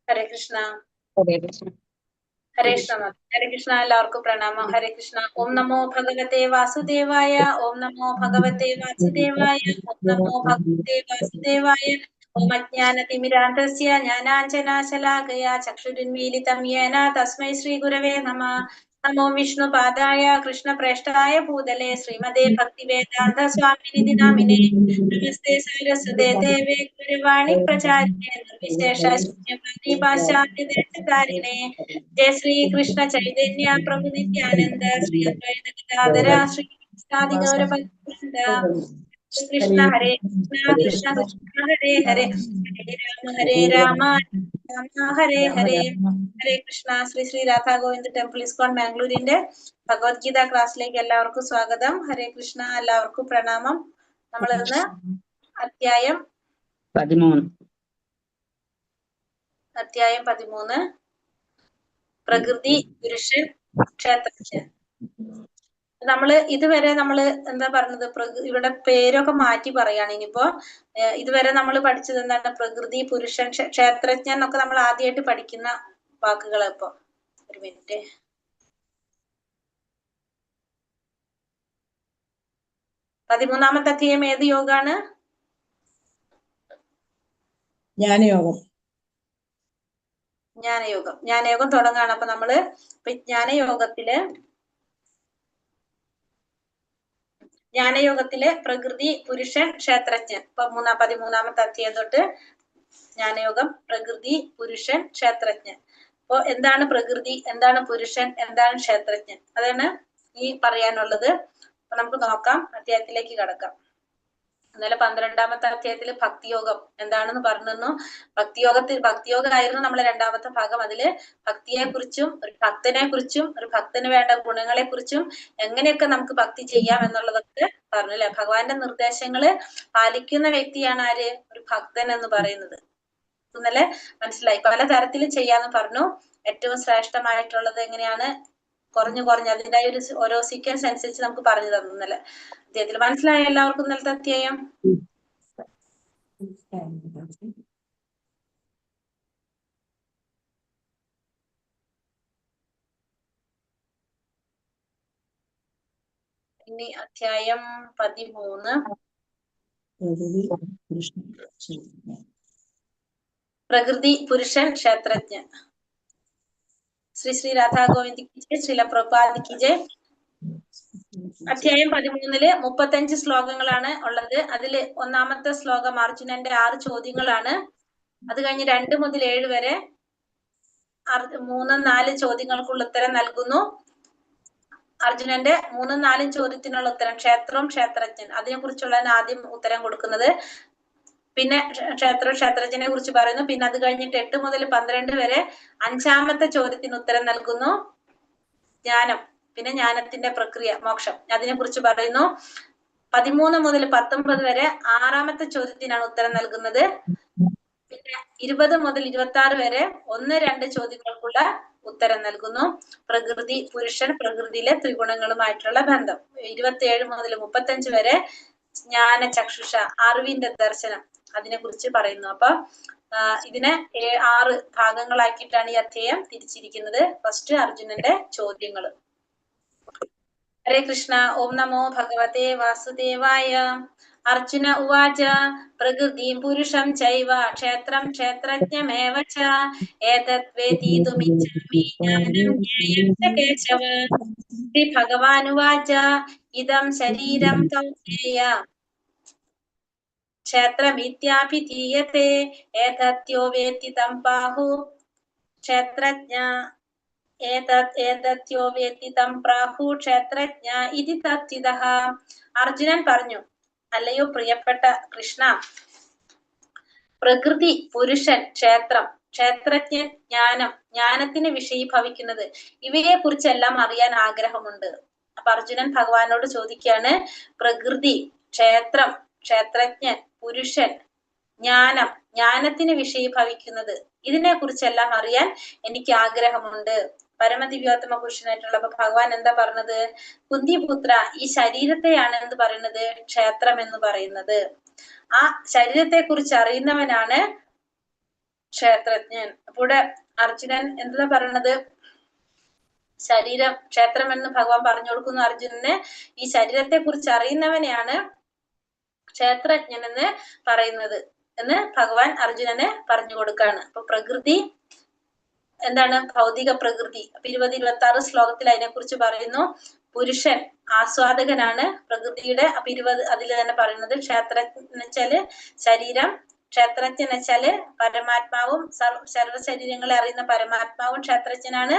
ഹരേ കൃഷ്ണ. ഹരേ കൃഷ്ണ. ഹരേ കൃഷ്ണ. ഹരേ കൃഷ്ണ. എല്ലാവർക്കും പ്രണാമം. ഹരേ കൃഷ്ണ. ഓം നമോ ഭഗവതേ വാസുദേവായ. ഓം നമോ ഭഗവതേ വാസുദേവായ. ഓം നമോ ഭഗവതേ വാസുദേവായ. ഓം അജ്ഞാനതിമിരാന്ധസ്യ ജ്ഞാനാഞ്ജനാശലാകയാ ചക്ഷുരുന്മീലിതം യേന തസ്മൈ ശ്രീ ഗുരവേ നമഃ. നമോ വിഷ്ണുപാദായ കൃഷ്ണപ്രേഷ്ഠായ ഭൂതലേ ശ്രീമതേ ഭക്തിവേദാന്ത സ്വാമിനിധി നാമിനേ. നമസ്തേ സാരസ്വതേ ദേവേ ഗുരുവാണി പ്രചാരിണേ നിർവിശേഷ ശൂന്യവാദി പാശ്ചാത്യദേശധാരിണേ. जय श्री कृष्ण चैतन्य प्रभु नित्यानंद श्री अद्वैत गदाधर श्री सादि गौर भक्तवृंद. कृष्ण हरे कृष्ण कृष्ण कृष्ण हरे हरे हरे राम राम हरे हरे. ഹരേ കൃഷ്ണ. ശ്രീ ശ്രീ രാധാ ഗോവിന്ദ് ടെമ്പിൾ ഇസ്കോൺ ബാംഗ്ലൂരിന്റെ ഭഗവത്ഗീത ക്ലാസ്സിലേക്ക് എല്ലാവർക്കും സ്വാഗതം. ഹരേ കൃഷ്ണ. എല്ലാവർക്കും പ്രണാമം. നമ്മൾ ഇന്ന് അധ്യായം 13 പ്രകൃതി, പുരുഷൻ, ക്ഷേത്രജ്ഞൻ. ഇതുവരെ നമ്മള് എന്താ പറഞ്ഞത്, ഇവിടെ പേരൊക്കെ മാറ്റി പറയാണ്. ഇനിയിപ്പോ ഇതുവരെ നമ്മൾ പഠിച്ചത് എന്താണ്? പ്രകൃതി, പുരുഷൻ, ക്ഷേത്രജ്ഞൻ എന്നൊക്കെ നമ്മൾ ആദ്യമായിട്ട് പഠിക്കുന്ന വാക്കുകൾ. ഇപ്പൊ ഒരു മിനിറ്റ്. പതിമൂന്നാമത്തെ അധ്യായം ഏത് യോഗാണ്? ജ്ഞാനയോഗം. ജ്ഞാനയോഗം തുടങ്ങാണ്. അപ്പൊ നമ്മള് ജ്ഞാനയോഗത്തിലെ പ്രകൃതി, പുരുഷൻ, ക്ഷേത്രജ്ഞൻ. 13-ാമത്തെ അധ്യായം തൊട്ട് ജ്ഞാനയോഗം, പ്രകൃതി, പുരുഷൻ, ക്ഷേത്രജ്ഞൻ. അപ്പൊ എന്താണ് പ്രകൃതി, എന്താണ് പുരുഷൻ, എന്താണ് ക്ഷേത്രജ്ഞൻ, അതാണ് ഈ പറയാനുള്ളത്. അപ്പൊ നമുക്ക് നോക്കാം, അധ്യായത്തിലേക്ക് കടക്കാം. ഇന്നലെ 12-ാമത്തെ അധ്യായത്തില് ഭക്തിയോഗം എന്താണെന്ന് പറഞ്ഞു. ഭക്തിയോഗമായിരുന്നു നമ്മളെ 2-ാമത്തെ ഭാഗം. അതില് ഭക്തിയെ കുറിച്ചും ഒരു ഭക്തനെ കുറിച്ചും ഒരു ഭക്തന് വേണ്ട ഗുണങ്ങളെ കുറിച്ചും എങ്ങനെയൊക്കെ നമുക്ക് ഭക്തി ചെയ്യാം എന്നുള്ളതൊക്കെ പറഞ്ഞു അല്ലെ. ഭഗവാന്റെ നിർദ്ദേശങ്ങള് പാലിക്കുന്ന വ്യക്തിയാണ് ആര്? ഒരു ഭക്തൻ എന്ന് പറയുന്നത്. ഇന്നലെ മനസ്സിലായി. പലതരത്തിൽ ചെയ്യാന്ന് പറഞ്ഞു. ഏറ്റവും ശ്രേഷ്ഠമായിട്ടുള്ളത് എങ്ങനെയാണ്? കുറഞ്ഞു അതിൻ്റെതായ ഒരു ഓരോ സീക്വൻസ് അനുസരിച്ച് നമുക്ക് പറഞ്ഞു തന്നു ഇന്നലെ അധ്യായത്തിൽ. മനസ്സിലായോ എല്ലാവർക്കും ഇന്നലത്തെ അധ്യായം? ഇനി അധ്യായം 13 പ്രകൃതി, പുരുഷൻ, ക്ഷേത്രജ്ഞൻ. ശ്രീ ശ്രീ രാധാ ഗോവിന്ദ് കി ജയ്, ശ്രീല പ്രഭുപാദ് കി ജയ്. അധ്യായം 13 35 ശ്ലോകങ്ങളാണ് ഉള്ളത്. അതില് 1-ാമത്തെ ശ്ലോകം അർജുനന്റെ 6 ചോദ്യങ്ങളാണ്. അത് കഴിഞ്ഞ് 2 മുതൽ 7 വരെ 3-4 ചോദ്യങ്ങൾക്കുള്ള ഉത്തരം നൽകുന്നു. അർജുനന്റെ 3-4 ചോദ്യത്തിനുള്ള ഉത്തരം ക്ഷേത്രവും ക്ഷേത്രജ്ഞൻ അതിനെ കുറിച്ചുള്ളതാണ് ആദ്യം ഉത്തരം കൊടുക്കുന്നത്. പിന്നെ ക്ഷേത്രജ്ഞനെ കുറിച്ച് പറയുന്നു. പിന്നെ അത് കഴിഞ്ഞിട്ട് 8 മുതൽ 12 വരെ 5-ാമത്തെ ചോദ്യത്തിന് ഉത്തരം നൽകുന്നു. ജ്ഞാനം, പിന്നെ ജ്ഞാനത്തിന്റെ പ്രക്രിയ, മോക്ഷം, അതിനെ കുറിച്ച് പറയുന്നു. 13 മുതൽ 19 വരെ 6-ാമത്തെ ചോദ്യത്തിനാണ് ഉത്തരം നൽകുന്നത്. പിന്നെ 20 മുതൽ 26 വരെ 1-2 ചോദ്യങ്ങൾക്കുള്ള ഉത്തരം നൽകുന്നു. പ്രകൃതി, പുരുഷൻ, പ്രകൃതിയിലെ ത്രിഗുണങ്ങളുമായിട്ടുള്ള ബന്ധം. 27 മുതൽ 35 വരെ ജ്ഞാന ചക്ഷുഷ, അറിവിന്റെ ദർശനം, അതിനെ കുറിച്ച് പറയുന്നു. അപ്പൊ ഇതിനെ 6 ഭാഗങ്ങളാക്കിയിട്ടാണ് ഈ അധ്യായം തിരിച്ചിരിക്കുന്നത്. ഫസ്റ്റ് അർജുനന്റെ ചോദ്യങ്ങൾ. ഹരേ കൃഷ്ണ. ഓം നമോ ഭഗവതേ വാസുദേവായ. അർജുന ഉവാച പ്രകൃതിം പുരുഷം ചൈവ ക്ഷേത്രം ക്ഷേത്രജ്ഞമേവ ച ഏതത് വേദിതുമിച്ഛാമി ജ്ഞാനം ജ്ഞേയം ച കേശവ. ശ്രീ ഭഗവാനുവാച ഇദം ശരീരം കൗന്ദേയ ക്ഷേത്രമിത്യാഭിധീയത്തെ ഏതദ്യോ വേത്തി തം ബാഹു ക്ഷേത്രജ്ഞ ഏതദ്യോ വേത്തി തം പ്രാഹു ക്ഷേത്രജ്ഞ ഇതി തത്വിദഃ. അർജുനൻ പറഞ്ഞു, അല്ലയോ പ്രിയപ്പെട്ട കൃഷ്ണ, പ്രകൃതി, പുരുഷൻ, ക്ഷേത്രം, ക്ഷേത്രജ്ഞൻ, ജ്ഞാനം, ജ്ഞാനത്തിന് വിഷയീഭവിക്കുന്നത്, ഇവയെ കുറിച്ചെല്ലാം അറിയാൻ ആഗ്രഹമുണ്ട്. അപ്പൊ അർജുനൻ ഭഗവാനോട് ചോദിക്കുകയാണ്, പ്രകൃതി, ക്ഷേത്രം, ക്ഷേത്രജ്ഞൻ, പുരുഷൻ, ജ്ഞാനം, ജ്ഞാനത്തിന് വിഷയീഭവിക്കുന്നത്, ഇതിനെ കുറിച്ചെല്ലാം അറിയാൻ എനിക്ക് ആഗ്രഹമുണ്ട്. പരമദിവ്യോത്തമ പുരുഷനായിട്ടുള്ള ഭഗവാൻ എന്താ പറഞ്ഞത്? കുന്തിപുത്ര, ഈ ശരീരത്തെയാണ് എന്ത് പറയുന്നത്? ക്ഷേത്രം എന്ന് പറയുന്നത്. ആ ശരീരത്തെ കുറിച്ച് അറിയുന്നവനാണ് ക്ഷേത്രജ്ഞൻ. അപ്പൊ ഇവിടെ അർജുനൻ എന്താ പറയണത്? ശരീരം ക്ഷേത്രം എന്ന് ഭഗവാൻ പറഞ്ഞു കൊടുക്കുന്നു അർജുനന്. ഈ ശരീരത്തെ കുറിച്ച് അറിയുന്നവനെയാണ് ക്ഷേത്രജ്ഞൻ എന്ന് പറയുന്നത് എന്ന് ഭഗവാൻ അർജുനന് പറഞ്ഞു കൊടുക്കാണ്. അപ്പൊ പ്രകൃതി എന്താണ്? ഭൗതിക പ്രകൃതി. അപ്പൊ 20-26 ശ്ലോകത്തിൽ അതിനെക്കുറിച്ച് പറയുന്നു. പുരുഷൻ ആസ്വാദകനാണ് പ്രകൃതിയുടെ. അപ്പൊ 20 അതിൽ തന്നെ പറയുന്നത് ക്ഷേത്രജ്ഞൻ എന്ന് വെച്ചാല് ശരീരം, ക്ഷേത്രജ്ഞൻ എന്ന് വെച്ചാല് പരമാത്മാവും സർവ്വ ശരീരങ്ങളെ അറിയുന്ന പരമാത്മാവും ക്ഷേത്രജ്ഞനാണ്.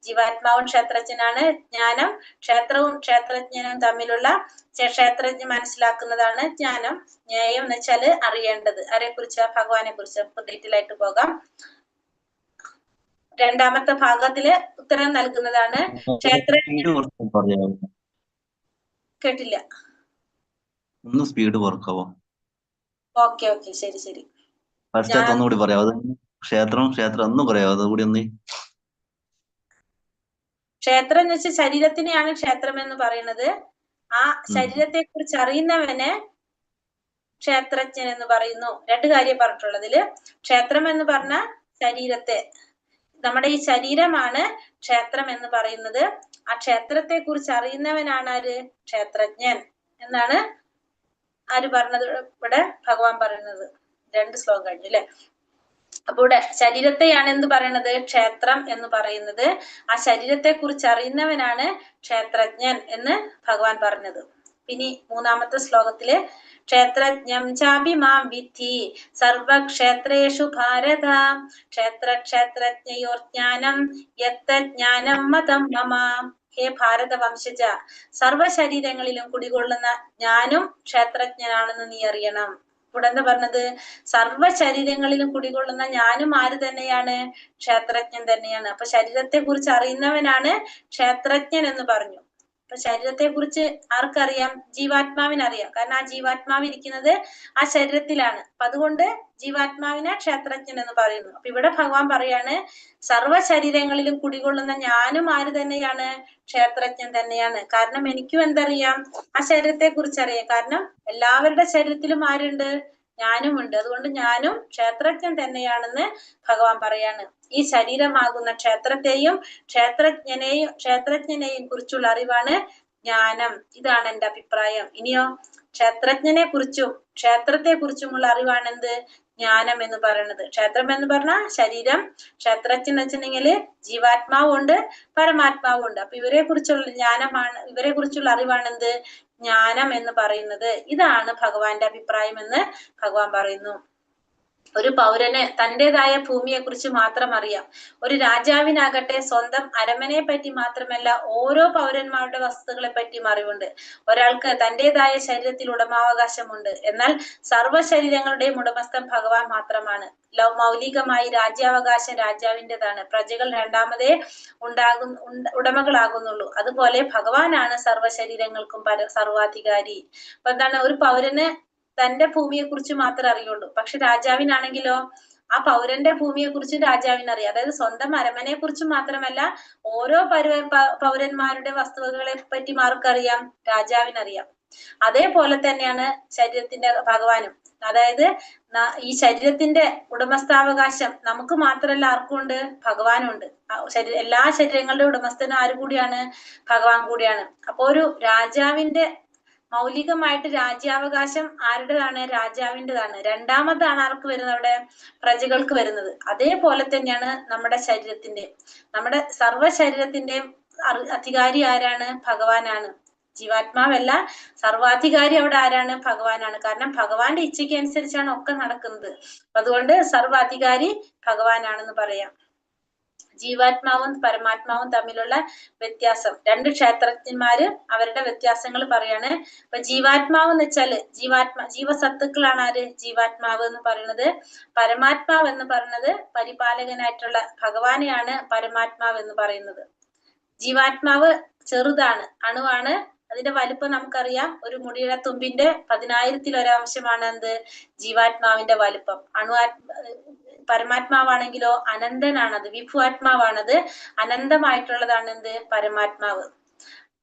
ജീവാത്മാവും ക്ഷേത്രജ്ഞനാണ്. ജ്ഞാനം ക്ഷേത്രവും ക്ഷേത്രജ്ഞനും തമ്മിലുള്ള ക്ഷേത്രജ്ഞൻ മനസ്സിലാക്കുന്നതാണ് ജ്ഞാനം. ജ്ഞേയം എന്ന് വെച്ചാല് അറിയേണ്ടത്. ആരെ കുറിച്ച്? ഭഗവാനെ കുറിച്ച്. ഡീറ്റെയിൽ ആയിട്ട് പോകാം. രണ്ടാമത്തെ ഭാഗത്തില് ഉത്തരം നൽകുന്നതാണ് കേട്ടില്ല. ഒന്ന് സ്പീഡ് വർക്കാവോ? ഓക്കെ ഓക്കെ, ശരി ശരി. ഒന്നുകൂടി പറയാവോ? ക്ഷേത്രം ഒന്നും പറയാവോ? അതുകൂടി ഒന്ന്. ക്ഷേത്രം എന്ന് വെച്ചാൽ ശരീരത്തിനെയാണ് ക്ഷേത്രം എന്ന് പറയുന്നത്. ആ ശരീരത്തെ കുറിച്ച് അറിയുന്നവന് ക്ഷേത്രജ്ഞൻ എന്ന് പറയുന്നു. രണ്ട് കാര്യം പറഞ്ഞിട്ടുള്ളതില്. ക്ഷേത്രം എന്ന് പറഞ്ഞ ശരീരത്തെ, നമ്മുടെ ഈ ശരീരമാണ് ക്ഷേത്രം എന്ന് പറയുന്നത്. ആ ക്ഷേത്രത്തെ കുറിച്ച് അറിയുന്നവനാണ് ആര്? ക്ഷേത്രജ്ഞൻ എന്നാണ് ആര് പറഞ്ഞത്? ഇവിടെ ഭഗവാൻ പറയുന്നത്. 2 ശ്ലോകം കഴിഞ്ഞു അല്ലെ? അപ്പൊ ഇവിടെ ശരീരത്തെയാണ് എന്ത് പറയുന്നത്? ക്ഷേത്രം എന്ന് പറയുന്നത്. ആ ശരീരത്തെ കുറിച്ച് അറിയുന്നവനാണ് ക്ഷേത്രജ്ഞൻ എന്ന് ഭഗവാൻ പറഞ്ഞത്. ഇനി 3-ാമത്തെ ശ്ലോകത്തില് ക്ഷേത്രജ്ഞം ചാഭിമാം വിദ്ധി സർവക്ഷേത്രേഷു ഭാരത ക്ഷേത്രജ്ഞയോർജ്ഞാനം യത്തജ്ഞാനം മതം മമ. ഹേ ഭാരത വംശജ, സർവ ശരീരങ്ങളിലും കുടികൊള്ളുന്ന ഞാനും ക്ഷേത്രജ്ഞനാണെന്ന് നീ അറിയണം. ഇവിടെ എന്താ പറഞ്ഞത്? സർവ ശരീരങ്ങളിലും കുടികൊള്ളുന്ന ഞാനും ആര് തന്നെയാണ്? ക്ഷേത്രജ്ഞൻ തന്നെയാണ്. അപ്പൊ ശരീരത്തെ കുറിച്ച് അറിയുന്നവനാണ് ക്ഷേത്രജ്ഞൻ എന്ന് പറഞ്ഞു. അപ്പൊ ശരീരത്തെ കുറിച്ച് ആർക്കറിയാം? ജീവാത്മാവിനറിയാം. കാരണം ആ ജീവാത്മാവ് ഇരിക്കുന്നത് ആ ശരീരത്തിലാണ്. അപ്പൊ അതുകൊണ്ട് ജീവാത്മാവിനെ ക്ഷേത്രജ്ഞൻ എന്ന് പറയുന്നു. അപ്പൊ ഇവിടെ ഭഗവാൻ പറയാണ് സർവ ശരീരങ്ങളിലും കുടികൊള്ളുന്ന ഞാനും ആര് തന്നെയാണ്? ക്ഷേത്രജ്ഞൻ തന്നെയാണ്. കാരണം എനിക്കും എന്തറിയാം? ആ ശരീരത്തെ കുറിച്ച് അറിയാം. കാരണം എല്ലാവരുടെ ശരീരത്തിലും ആരുണ്ട്? ഞാനും ഉണ്ട്. അതുകൊണ്ട് ഞാനും ക്ഷേത്രജ്ഞൻ തന്നെയാണെന്ന് ഭഗവാൻ പറയാണ്. ഈ ശരീരമാകുന്ന ക്ഷേത്രത്തെയും ക്ഷേത്രജ്ഞനെയും കുറിച്ചുള്ള അറിവാണ് ജ്ഞാനം. ഇതാണ് എന്റെ അഭിപ്രായം. ഇനിയോ ക്ഷേത്രജ്ഞനെ കുറിച്ചും ക്ഷേത്രത്തെ കുറിച്ചുമുള്ള അറിവാണ് എന്ത്? ജ്ഞാനം എന്ന് പറയുന്നത്. ക്ഷേത്രം എന്ന് പറഞ്ഞാൽ ശരീരം, ക്ഷേത്രജ്ഞൻ എന്ന് വെച്ചിട്ടുണ്ടെങ്കില് ജീവാത്മാവും ഉണ്ട്, പരമാത്മാവും ഉണ്ട്. അപ്പൊ ഇവരെ കുറിച്ചുള്ള ജ്ഞാനമാണ്, ഇവരെ കുറിച്ചുള്ള അറിവാണ് എന്ത്? ജ്ഞാനം എന്ന് പറയുന്നത്. ഇതാണ് ഭഗവാന്റെ അഭിപ്രായം എന്ന് ഭഗവാൻ പറയുന്നു. ഒരു പൗരന് തൻ്റെതായ ഭൂമിയെ കുറിച്ച് മാത്രം അറിയാം. ഒരു രാജാവിനാകട്ടെ സ്വന്തം അരമനയെ പറ്റി മാത്രമല്ല ഓരോ പൗരന്മാരുടെ വസ്തുക്കളെ പറ്റിയും അറിവുണ്ട്. ഒരാൾക്ക് തൻ്റെതായ ശരീരത്തിൽ ഉടമാവകാശമുണ്ട്. എന്നാൽ സർവ്വ ശരീരങ്ങളുടെയും ഉടമസ്ഥൻ ഭഗവാൻ മാത്രമാണ്. മൗലികമായി രാജ്യാവകാശം രാജാവിൻ്റെതാണ്. പ്രജകൾ രണ്ടാമതേ ഉടമകളാകുന്നുള്ളൂ. അതുപോലെ ഭഗവാനാണ് സർവ്വ ശരീരങ്ങൾക്കും സർവാധികാരി. അപ്പൊ എന്താണ്? ഒരു പൗരന് തന്റെ ഭൂമിയെ കുറിച്ച് മാത്രമേ അറിയുള്ളൂ. പക്ഷെ രാജാവിനാണെങ്കിലോ ആ പൗരന്റെ ഭൂമിയെ കുറിച്ച് രാജാവിനറിയാം. അതായത് സ്വന്തം അരമനയെ കുറിച്ച് മാത്രമല്ല ഓരോ പൗരന്മാരുടെ വസ്തുവകളെ പറ്റി ആർക്കറിയാം? രാജാവിനറിയാം. അതേപോലെ തന്നെയാണ് ശരീരത്തിന്റെ ഭഗവാനും. അതായത് ഈ ശരീരത്തിന്റെ ഉടമസ്ഥാവകാശം നമുക്ക് മാത്രമല്ല ആർക്കുണ്ട്? ഭഗവാനുണ്ട്. എല്ലാ ശരീരങ്ങളുടെ ഉടമസ്ഥനും ആര് കൂടിയാണ്? ഭഗവാൻ കൂടിയാണ്. അപ്പൊ ഒരു രാജാവിന്റെ മൗലികമായിട്ട് രാജ്യാവകാശം ആരുടേതാണ്? രാജാവിൻ്റെതാണ്. രണ്ടാമതാണ് ആർക്ക് വരുന്നത്? അവിടെ പ്രജകൾക്ക് വരുന്നത്. അതേപോലെ തന്നെയാണ് നമ്മുടെ ശരീരത്തിന്റെ, നമ്മുടെ സർവ്വ ശരീരത്തിന്റെയും അധികാരി ആരാണ്? ഭഗവാനാണ്. ജീവാത്മാവല്ല, സർവാധികാരി അവിടെ ആരാണ്? ഭഗവാനാണ്. കാരണം ഭഗവാന്റെ ഇച്ഛയ്ക്ക് അനുസരിച്ചാണ് ഒക്കെ നടക്കുന്നത്. അതുകൊണ്ട് സർവാധികാരി ഭഗവാനാണെന്ന് പറയാം. ജീവാത്മാവും പരമാത്മാവും തമ്മിലുള്ള വ്യത്യാസം. 2 ക്ഷേത്രജ്ഞന്മാര് അവരുടെ വ്യത്യാസങ്ങൾ പറയാണ്. അപ്പൊ ജീവാത്മാവ് എന്ന് വെച്ചാല് ജീവസത്തുക്കളാണ് ആര്? ജീവാത്മാവ് എന്ന് പറയുന്നത്. പരമാത്മാവ് എന്ന് പറയുന്നത് പരിപാലകനായിട്ടുള്ള ഭഗവാനെയാണ് പരമാത്മാവ് എന്ന് പറയുന്നത്. ജീവാത്മാവ് ചെറുതാണ്, അണുവാണ്. അതിന്റെ വലുപ്പം നമുക്കറിയാം. ഒരു മുടിയുടെ തുമ്പിന്റെ 10,000-ൽ 1 അംശമാണ് എന്ത്? ജീവാത്മാവിന്റെ വലുപ്പം. പരമാത്മാവാണെങ്കിലോ അനന്തനാണത്, വിഭുവാത്മാവാണത്, അനന്തമായിട്ടുള്ളതാണ് എന്ത്? പരമാത്മാവ്.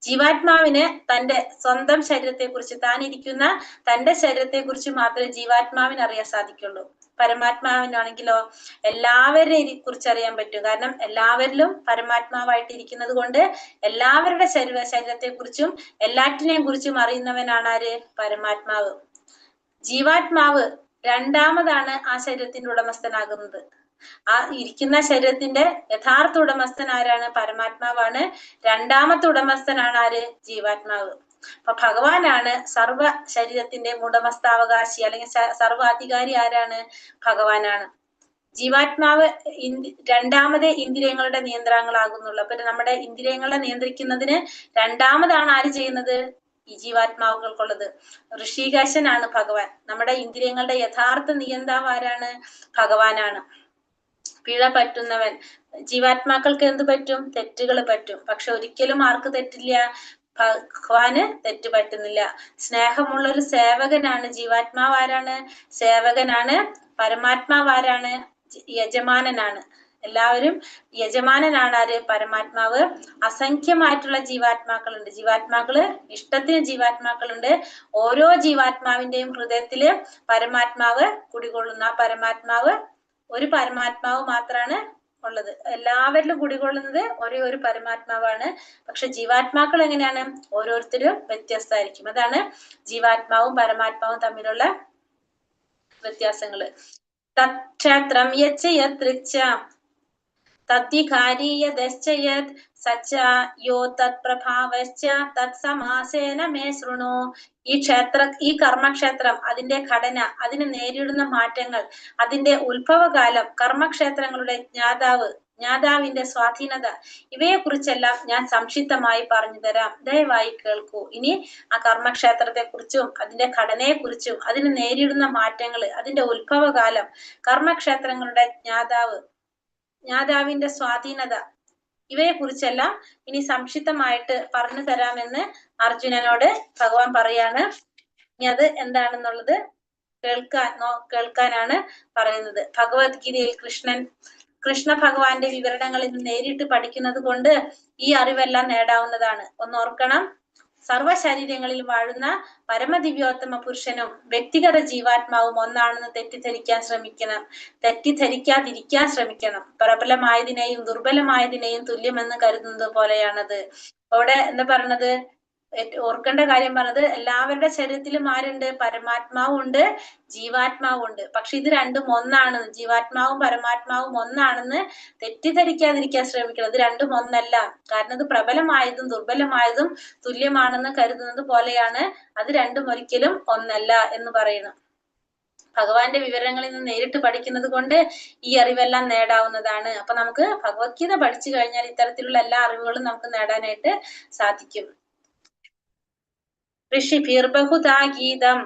ജീവാത്മാവിന് തന്റെ സ്വന്തം ശരീരത്തെ കുറിച്ച്, താൻ ഇരിക്കുന്ന തന്റെ ശരീരത്തെ കുറിച്ച് മാത്രമേ ജീവാത്മാവിന് അറിയാൻ സാധിക്കുള്ളൂ. പരമാത്മാവിനാണെങ്കിലോ എല്ലാവരെയും കുറിച്ച് അറിയാൻ പറ്റും. കാരണം എല്ലാവരിലും പരമാത്മാവായിട്ട് ഇരിക്കുന്നത് കൊണ്ട് എല്ലാവരുടെ ശരീരത്തെ കുറിച്ചും എല്ലാറ്റിനെയും കുറിച്ചും അറിയുന്നവനാണ് ആര്? പരമാത്മാവ്. ജീവാത്മാവ് രണ്ടാമതാണ് ആ ശരീരത്തിന്റെ ഉടമസ്ഥനാകുന്നത്. ആ ഇരിക്കുന്ന ശരീരത്തിന്റെ യഥാർത്ഥ ഉടമസ്ഥൻ ആരാണ്? പരമാത്മാവാണ്. രണ്ടാമത്തെ ഉടമസ്ഥനാണ് ആര്? ജീവാത്മാവ്. അപ്പൊ ഭഗവാനാണ് സർവ ശരീരത്തിന്റെ ഉടമസ്ഥാവകാശി, അല്ലെങ്കിൽ സർവാധികാരി ആരാണ്? ഭഗവാനാണ്. ജീവാത്മാവ് രണ്ടാമത് ഇന്ദ്രിയങ്ങളുടെ നിയന്ത്രണങ്ങളാകുന്നുള്ളു. അപ്പൊ നമ്മുടെ ഇന്ദ്രിയങ്ങളെ നിയന്ത്രിക്കുന്നതിന് രണ്ടാമതാണ് ആര് ചെയ്യുന്നത്? ഈ ജീവാത്മാവുകൾക്കുള്ളത്. ഋഷികേശനാണ് ഭഗവാൻ. നമ്മുടെ ഇന്ദ്രിയങ്ങളുടെ യഥാർത്ഥ നിയന്താവ് ആരാണ്? ഭഗവാനാണ്. പിഴ പറ്റുന്നവൻ. ജീവാത്മാക്കൾക്ക് എന്ത് പറ്റും? തെറ്റുകൾ പറ്റും. പക്ഷെ ഒരിക്കലും ആർക്ക് തെറ്റില്ല? ഭഗവാന് തെറ്റ് പറ്റുന്നില്ല. സ്നേഹമുള്ളൊരു സേവകനാണ് ജീവാത്മാവ്. ആരാണ്? സേവകനാണ്. പരമാത്മാവ് ആരാണ്? യജമാനനാണ്. എല്ലാവരും യജമാനനാണ് ആര്? പരമാത്മാവ്. അസംഖ്യമായിട്ടുള്ള ജീവാത്മാക്കളുണ്ട്. ജീവാത്മാക്കള് ഇഷ്ടത്തിന് ജീവാത്മാക്കളുണ്ട്. ഓരോ ജീവാത്മാവിന്റെയും ഹൃദയത്തില് പരമാത്മാവ് കുടികൊള്ളുന്ന ആ പരമാത്മാവ് ഒരു പരമാത്മാവ് മാത്രമാണ് ഉള്ളത്. എല്ലാവരിലും കുടികൊള്ളുന്നത് ഒരേ ഒരു പരമാത്മാവാണ്. പക്ഷെ ജീവാത്മാക്കൾ എങ്ങനെയാണ്? ഓരോരുത്തരും വ്യത്യസ്തമായിരിക്കും. അതാണ് ജീവാത്മാവും പരമാത്മാവും തമ്മിലുള്ള വ്യത്യാസങ്ങള്. തക്ഷേത്രം യച്ചയത്രിച്ച തദ്വികാരീയദശ്ചയത് സച്ച യോ തത്പ്രഭാവശ്ച തത്സമാസേന മേ ശൃണു. ഈ കർമ്മക്ഷേത്രം, അതിന്റെ ഘടന, അതിന് നേരിടുന്ന മാറ്റങ്ങൾ, അതിന്റെ ഉത്ഭവകാലം, കർമ്മക്ഷേത്രങ്ങളുടെ ജ്ഞാതാവിന്റെ സ്വാധീനത, ഇവയെ കുറിച്ചെല്ലാം ഞാൻ സംക്ഷിപ്തമായി പറഞ്ഞു തരാം. ദയവായി കേൾക്കൂ. ഇനി ആ കർമ്മക്ഷേത്രത്തെ കുറിച്ചും അതിന്റെ ഘടനയെ കുറിച്ചും അതിന് നേരിടുന്ന മാറ്റങ്ങൾ, അതിന്റെ ഉത്ഭവകാലം, കർമ്മക്ഷേത്രങ്ങളുടെ ജ്ഞാതാവിന്റെ സ്വാധീനത, ഇവയെ കുറിച്ചെല്ലാം ഇനി സംക്ഷിപ്തമായിട്ട് പറഞ്ഞു തരാമെന്ന് അർജുനനോട് ഭഗവാൻ പറയാണ്. ഇനി അത് എന്താണെന്നുള്ളത് കേൾക്കാനാണ് പറയുന്നത്. ഭഗവത്ഗീതയിൽ കൃഷ്ണ ഭഗവാന്റെ വിവരണങ്ങളിൽ നേരിട്ട് പഠിക്കുന്നത് കൊണ്ട് ഈ അറിവെല്ലാം നേടാവുന്നതാണ്. ഒന്ന് ഓർക്കണം, സർവശരീരങ്ങളിൽ വാഴുന്ന പരമദിവ്യോത്തമ പുരുഷനും വ്യക്തിഗത ജീവാത്മാവും ഒന്നാണെന്ന് തെറ്റിദ്ധരിക്കാതിരിക്കാൻ ശ്രമിക്കണം. പ്രബലമായതിനെയും ദുർബലമായതിനെയും തുല്യമെന്ന് കരുതുന്നത് പോലെയാണത്. അവിടെ എന്താ പറഞ്ഞത്? ഓർക്കേണ്ട കാര്യം പറഞ്ഞത്, എല്ലാവരുടെ ശരീരത്തിലും ആരുണ്ട്? പരമാത്മാവും ഉണ്ട്, ജീവാത്മാവും ഉണ്ട്. പക്ഷെ ഇത് രണ്ടും ഒന്നാണ്. ജീവാത്മാവും പരമാത്മാവും ഒന്നാണെന്ന് തെറ്റിദ്ധരിക്കാതിരിക്കാൻ ശ്രമിക്കണം. ഇത് രണ്ടും ഒന്നല്ല. കാരണം ഇത് പ്രബലമായതും ദുർബലമായതും തുല്യമാണെന്ന് കരുതുന്നത് പോലെയാണ്. അത് രണ്ടും ഒരിക്കലും ഒന്നല്ല എന്ന് പറയുന്നു. ഭഗവാന്റെ വിവരങ്ങളിൽ നിന്ന് നേരിട്ട് പഠിക്കുന്നത് കൊണ്ട് ഈ അറിവെല്ലാം നേടാവുന്നതാണ്. അപ്പൊ നമുക്ക് ഭഗവത്ഗീത പഠിച്ചു കഴിഞ്ഞാൽ ഇത്തരത്തിലുള്ള എല്ലാ അറിവുകളും നമുക്ക് നേടാനായിട്ട് സാധിക്കും. ഋഷിഭിർബഹുധാ ഗീതം